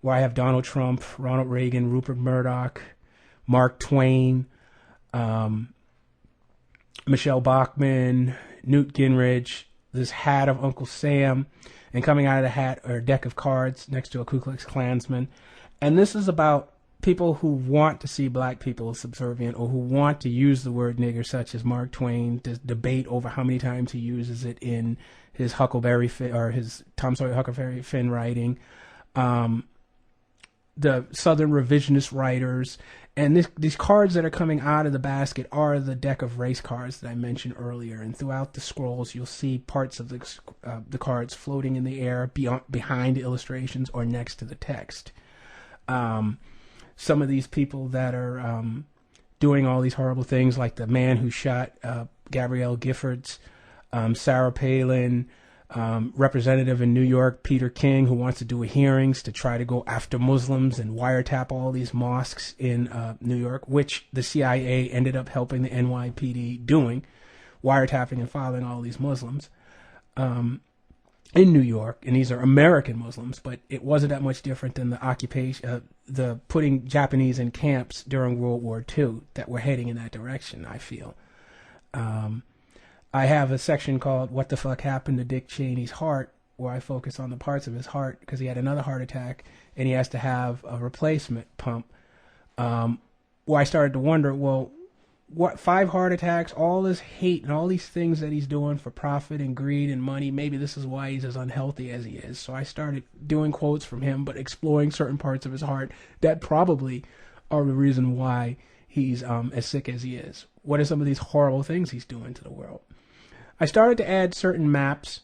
where I have Donald Trump, Ronald Reagan, Rupert Murdoch, Mark Twain, Michelle Bachmann, Newt Gingrich, this hat of Uncle Sam, and coming out of the hat are a deck of cards next to a Ku Klux Klansman. And this is about people who want to see black people subservient, or who want to use the word nigger, such as Mark Twain, to debate over how many times he uses it in his Huckleberry Finn, or his Tom Sawyer Huckleberry Finn writing, the Southern revisionist writers. And these cards that are coming out of the basket are the deck of race cards that I mentioned earlier. And throughout the scrolls, you'll see parts of the cards floating in the air behind the illustrations or next to the text. Some of these people that are doing all these horrible things, like the man who shot Gabrielle Giffords, Sarah Palin, representative in New York, Peter King, who wants to do hearings to try to go after Muslims and wiretap all these mosques in New York, which the CIA ended up helping the NYPD doing, wiretapping and following all these Muslims in New York. And these are American Muslims, but it wasn't that much different than the occupation, the putting Japanese in camps during World War II that were heading in that direction, I feel. I have a section called What the Fuck Happened to Dick Cheney's Heart, where I focus on the parts of his heart, because he had another heart attack and he has to have a replacement pump, where I started to wonder, well, what, 5 heart attacks, all this hate and all these things that he's doing for profit and greed and money, maybe this is why he's as unhealthy as he is. So I started doing quotes from him, but exploring certain parts of his heart that probably are the reason why he's as sick as he is. What are some of these horrible things he's doing to the world? I started to add certain maps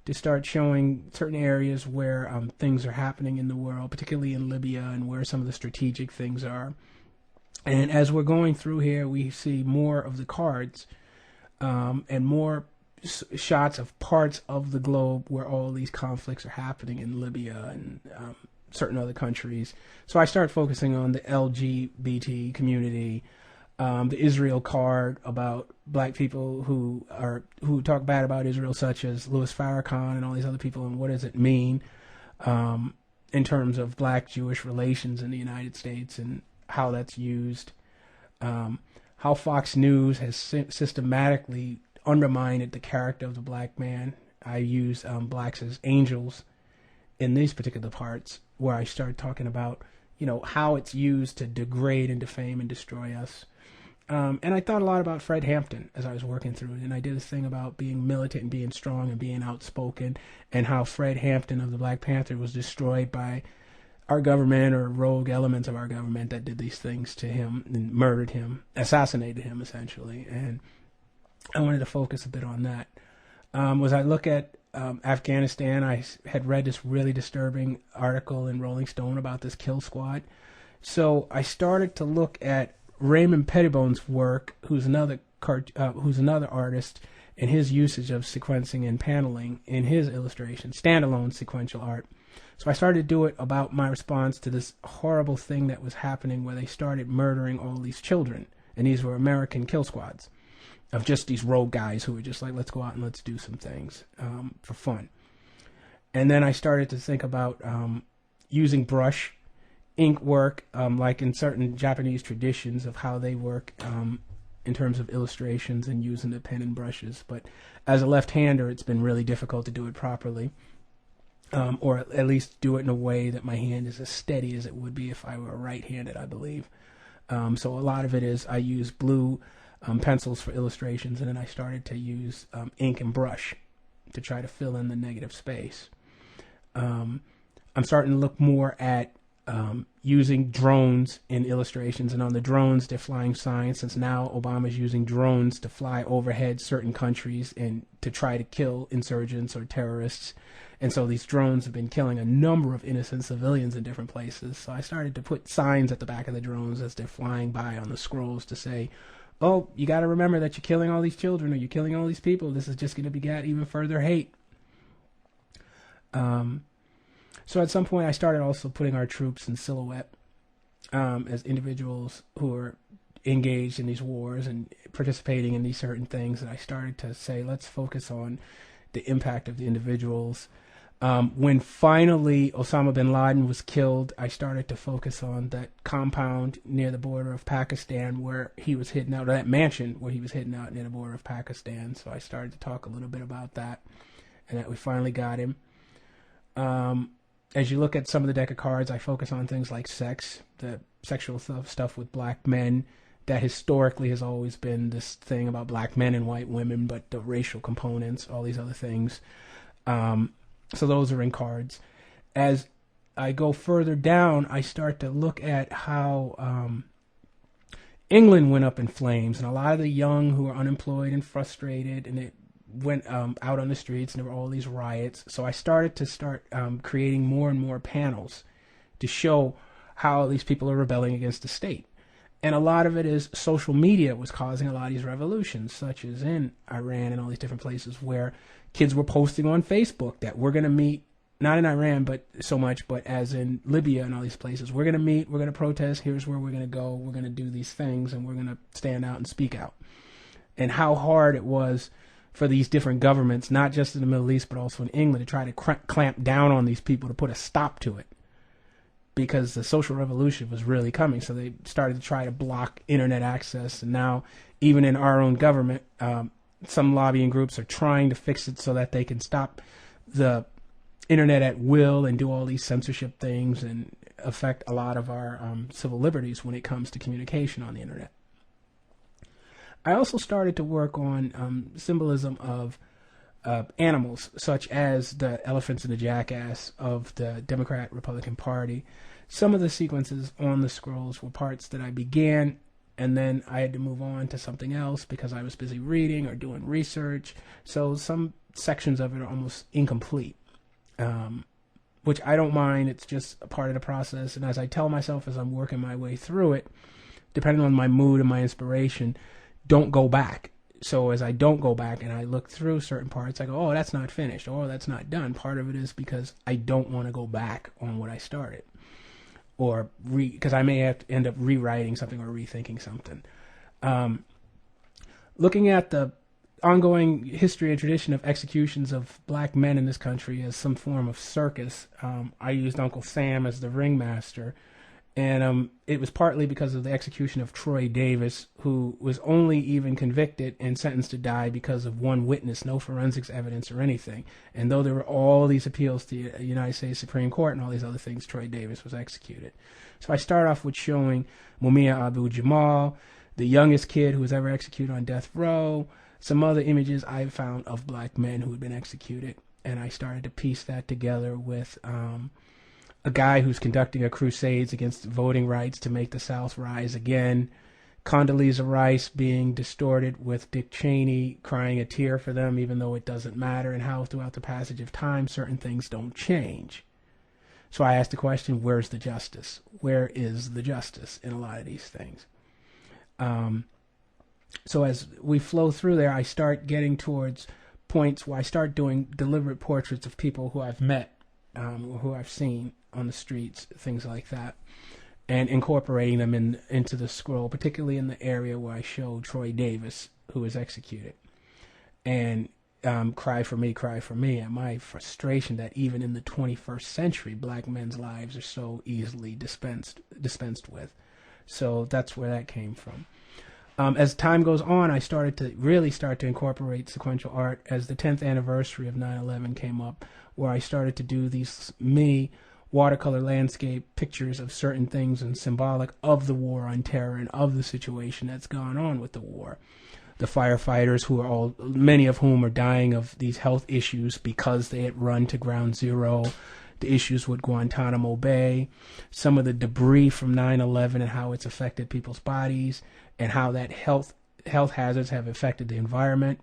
to start showing certain areas where things are happening in the world, particularly in Libya, and where some of the strategic things are. And as we're going through here, we see more of the cards and more shots of parts of the globe where all these conflicts are happening in Libya and certain other countries. So I start focusing on the LGBT community, the Israel card about black people who talk bad about Israel, such as Louis Farrakhan and all these other people, and what does it mean in terms of black-Jewish relations in the United States and how that's used, how Fox News has systematically undermined the character of the black man. I use blacks as angels in these particular parts, where I start talking about, how it's used to degrade and defame and destroy us. And I thought a lot about Fred Hampton as I was working through it. And I did this thing about being militant and being strong and being outspoken, and how Fred Hampton of the Black Panther was destroyed by our government, or rogue elements of our government, that did these things to him and murdered him, assassinated him, essentially. And I wanted to focus a bit on that. As I look at Afghanistan, I had read this really disturbing article in Rolling Stone about this kill squad. So I started to look at Raymond Pettibone's work, who's another artist, and his usage of sequencing and paneling in his illustration, standalone sequential art. So I started to do it about my response to this horrible thing that was happening, where they started murdering all these children, and these were American kill squads. of just these rogue guys who were just like, let's go out and let's do some things for fun. And then I started to think about using brush ink work, like in certain Japanese traditions of how they work in terms of illustrations and using the pen and brushes. But as a left-hander, it's been really difficult to do it properly, or at least do it in a way that my hand is as steady as it would be if I were right-handed, I believe. So a lot of it is I use blue pencils for illustrations, and then I started to use ink and brush to try to fill in the negative space. I'm starting to look more at using drones in illustrations, and on the drones they're flying signs, since now Obama's using drones to fly overhead certain countries and to try to kill insurgents or terrorists. And so these drones have been killing a number of innocent civilians in different places. So I started to put signs at the back of the drones as they're flying by on the scrolls to say, oh, you got to remember that you're killing all these children, or you're killing all these people. This is just going to beget even further hate. So at some point I started also putting our troops in silhouette as individuals who are engaged in these wars and participating in these certain things. And I started to say, let's focus on the impact of the individuals. When finally Osama bin Laden was killed, I started to focus on that compound near the border of Pakistan where he was hidden out, or that mansion where he was hidden out near the border of Pakistan. So I started to talk a little bit about that, and that we finally got him. As you look at some of the deck of cards, I focus on things like sex, the sexual stuff with black men. That historically has always been this thing about black men and white women, but the racial components, all these other things. So those are in cards. As I go further down, I start to look at how England went up in flames, and a lot of the young who are unemployed and frustrated, and it went out on the streets, and there were all these riots. So I started to creating more and more panels to show how these people are rebelling against the state. And a lot of it is social media was causing a lot of these revolutions, such as in Iran and all these different places where kids were posting on Facebook that we're going to meet, not in Iran but so much, but as in Libya and all these places. We're going to meet, we're going to protest, here's where we're going to go, we're going to do these things, and we're going to stand out and speak out. And how hard it was for these different governments, not just in the Middle East, but also in England, to try to clamp down on these people to put a stop to it, because the social revolution was really coming. So they started to try to block internet access. And now, even in our own government, some lobbying groups are trying to fix it so that they can stop the internet at will and do all these censorship things and affect a lot of our civil liberties when it comes to communication on the internet. I also started to work on symbolism of animals, such as the elephants and the jackass of the Democrat-Republican Party. Some of the sequences on the scrolls were parts that I began, and then I had to move on to something else because I was busy reading or doing research. So some sections of it are almost incomplete, which I don't mind. It's just a part of the process. And as I tell myself as I'm working my way through it, depending on my mood and my inspiration, don't go back. So as I don't go back and I look through certain parts, I go, oh, that's not finished, or oh, that's not done. Part of it is because I don't want to go back on what I started, or because I may have to end up rewriting something or rethinking something. Looking at the ongoing history and tradition of executions of black men in this country as some form of circus, I used Uncle Sam as the ringmaster. And it was partly because of the execution of Troy Davis, who was only even convicted and sentenced to die because of one witness, no forensics evidence or anything. And though there were all these appeals to the United States Supreme Court and all these other things, Troy Davis was executed. So I start off with showing Mumia Abu-Jamal, the youngest kid who was ever executed on death row, some other images I found of black men who had been executed. And I started to piece that together with a guy who's conducting a crusade against voting rights to make the South rise again, Condoleezza Rice being distorted with Dick Cheney crying a tear for them even though it doesn't matter, and how throughout the passage of time certain things don't change. So I asked the question, where's the justice? Where is the justice in a lot of these things? So as we flow through there, I start getting towards points where I start doing deliberate portraits of people who I've met, or who I've seen on the streets, things like that. and incorporating them into the scroll, particularly in the area where I show Troy Davis, who was executed. And cry for me, and my frustration that even in the 21st century, black men's lives are so easily dispensed with. So that's where that came from. As time goes on, I started to incorporate sequential art as the 10th anniversary of 9/11 came up, where I started to do these mini watercolor landscape pictures of certain things and symbolic of the war on terror and of the situation that's gone on with the war. The firefighters, many of whom are dying of these health issues because they had run to ground zero, the issues with Guantanamo Bay, some of the debris from 9/11 and how it's affected people's bodies, and how that health hazards have affected the environment.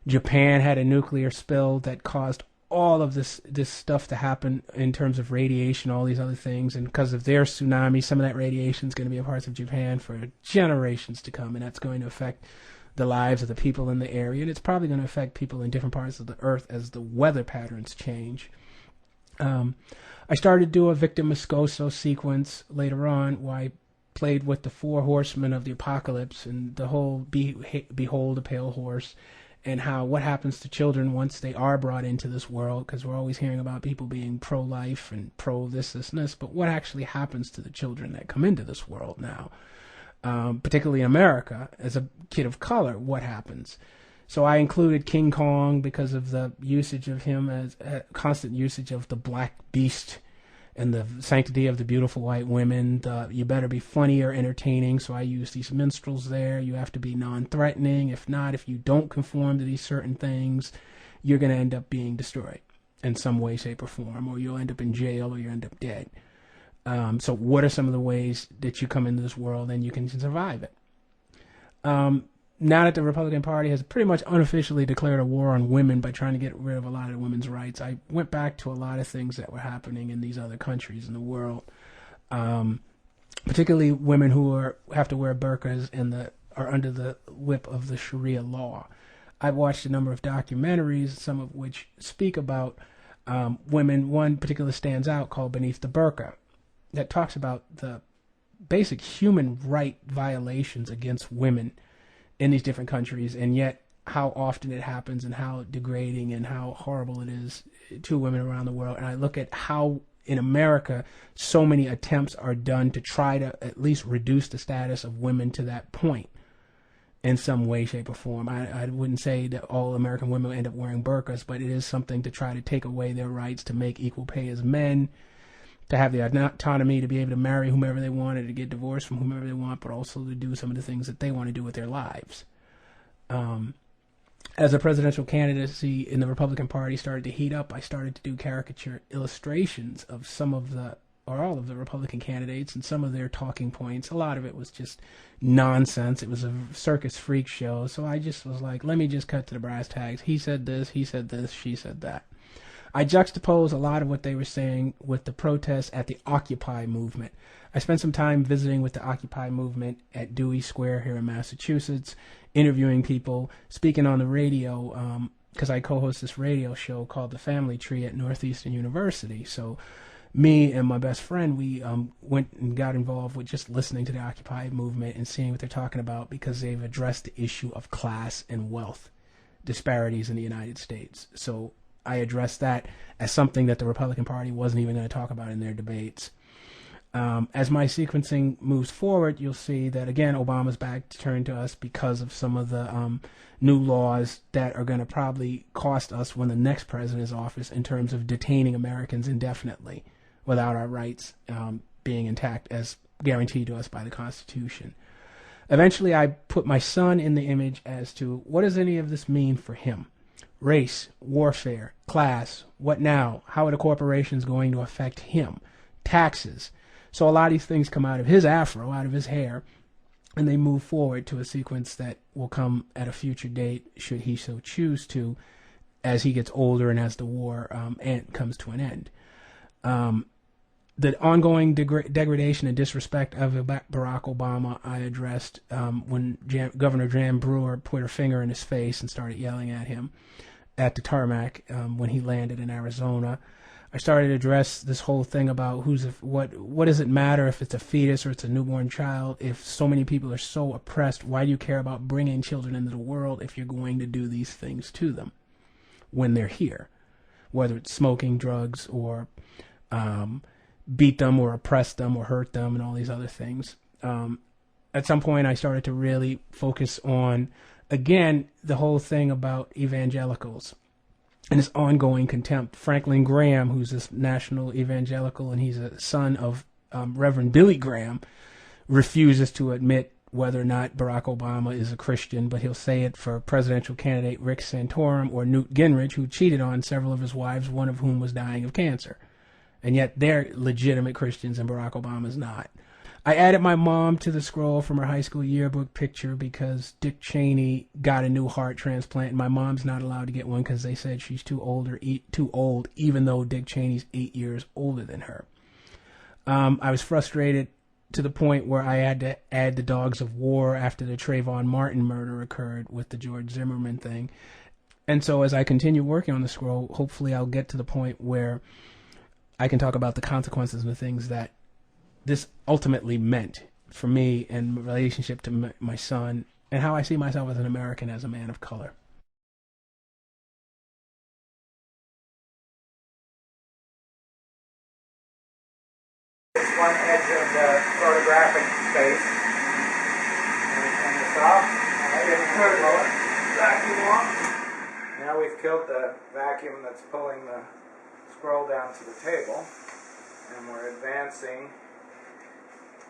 Japan had a nuclear spill that caused all of this stuff to happen in terms of radiation, all these other things, and because of their tsunami, some of that radiation is going to be in parts of Japan for generations to come, and that's going to affect the lives of the people in the area, and it's probably going to affect people in different parts of the earth as the weather patterns change. I started to do a Victor Moscoso sequence later on where I played with the four horsemen of the apocalypse and the whole behold a pale horse, and what happens to children once they are brought into this world, because we're always hearing about people being pro-life and pro-this, and this, but what actually happens to the children that come into this world now? Particularly in America, as a kid of color, what happens? So I included King Kong because of the usage of him as constant usage of the black beast and the sanctity of the beautiful white women. You better be funny or entertaining, so I use these minstrels there. You have to be non-threatening. If not, if you don't conform to these certain things, you're going to end up being destroyed in some way, shape, or form, or you'll end up in jail or you'll end up dead. So what are some of the ways that you come into this world and you can survive it? Now that the Republican Party has pretty much unofficially declared a war on women by trying to get rid of a lot of women's rights, I went back to a lot of things that were happening in these other countries in the world, particularly women who have to wear burqas and are under the whip of the Sharia law. I've watched a number of documentaries, some of which speak about women. One particular stands out called Beneath the Burqa, that talks about the basic human right violations against women in these different countries, and yet how often it happens and how degrading and how horrible it is to women around the world. And I look at how in America so many attempts are done to try to at least reduce the status of women to that point in some way, shape, or form. I wouldn't say that all American women end up wearing burqas, but it is something to try to take away their rights to make equal pay as men, to have the autonomy to be able to marry whomever they want, or to get divorced from whomever they want, but also to do some of the things that they want to do with their lives. As a presidential candidacy in the Republican Party started to heat up, I started to do caricature illustrations of all of the Republican candidates and some of their talking points. A lot of it was just nonsense. It was a circus freak show. So I just was like, let me just cut to the brass tags. He said this, she said that. I juxtapose a lot of what they were saying with the protests at the Occupy movement. I spent some time visiting with the Occupy movement at Dewey Square here in Massachusetts, interviewing people, speaking on the radio, because I co-host this radio show called The Family Tree at Northeastern University. So me and my best friend, we went and got involved with just listening to the Occupy movement and seeing what they're talking about, because they've addressed the issue of class and wealth disparities in the United States. So I addressed that as something that the Republican Party wasn't even going to talk about in their debates. As my sequencing moves forward, you'll see that, again, Obama's back turned to us because of some of the new laws that are going to probably cost us when the next president is in office in terms of detaining Americans indefinitely without our rights being intact as guaranteed to us by the Constitution. Eventually, I put my son in the image as to what does any of this mean for him? Race, warfare, class, what now? How are the corporations going to affect him? Taxes. So a lot of these things come out of his afro, out of his hair, and they move forward to a sequence that will come at a future date, should he so choose to, as he gets older and as the war comes to an end. The ongoing degradation and disrespect of Barack Obama I addressed when Governor Jan Brewer put her finger in his face and started yelling at him at the tarmac when he landed in Arizona. I started to address this whole thing about what does it matter if it's a fetus or it's a newborn child? If so many people are so oppressed, why do you care about bringing children into the world if you're going to do these things to them when they're here? Whether it's smoking, drugs, or beat them or oppress them or hurt them and all these other things. At some point I started to really focus on, again, the whole thing about evangelicals and his ongoing contempt. Franklin Graham, who's this national evangelical, and he's a son of Reverend Billy Graham, refuses to admit whether or not Barack Obama is a Christian, but he'll say it for presidential candidate Rick Santorum or Newt Gingrich, who cheated on several of his wives, one of whom was dying of cancer. And yet they're legitimate Christians and Barack Obama's not. I added my mom to the scroll from her high school yearbook picture because Dick Cheney got a new heart transplant, and my mom's not allowed to get one because they said she's too old, even though Dick Cheney's 8 years older than her. I was frustrated to the point where I had to add the dogs of war after the Trayvon Martin murder occurred with the George Zimmerman thing. And so as I continue working on the scroll, hopefully I'll get to the point where I can talk about the consequences and the things that this ultimately meant for me and relationship to my son, and how I see myself as an American, as a man of color. It's one edge of the photographic space. And we turn this off. Vacuum off. Now we've killed the vacuum that's pulling the scroll down to the table, and we're advancing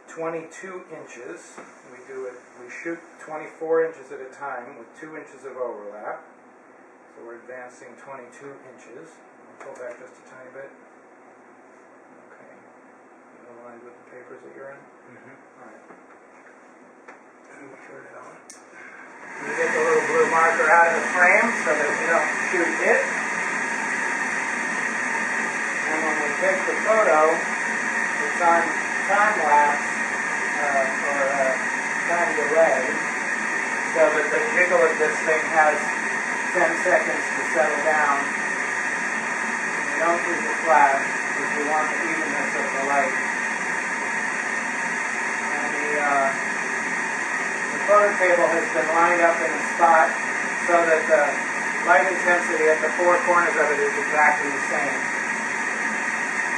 22 inches. We shoot 24 inches at a time with 2 inches of overlap. So we're advancing 22 inches. Pull back just a tiny bit. Okay. You aligned with the papers that you're in? All right. Turn it on. You get the little blue marker out of the frame so that you don't shoot it. And when we take the photo, it's on time lapse or time delay, so that the jiggle of this thing has 10 seconds to settle down. And we don't use a flash because we want the evenness of the light. And the photo table has been lined up in a spot so that the light intensity at the four corners of it is exactly the same.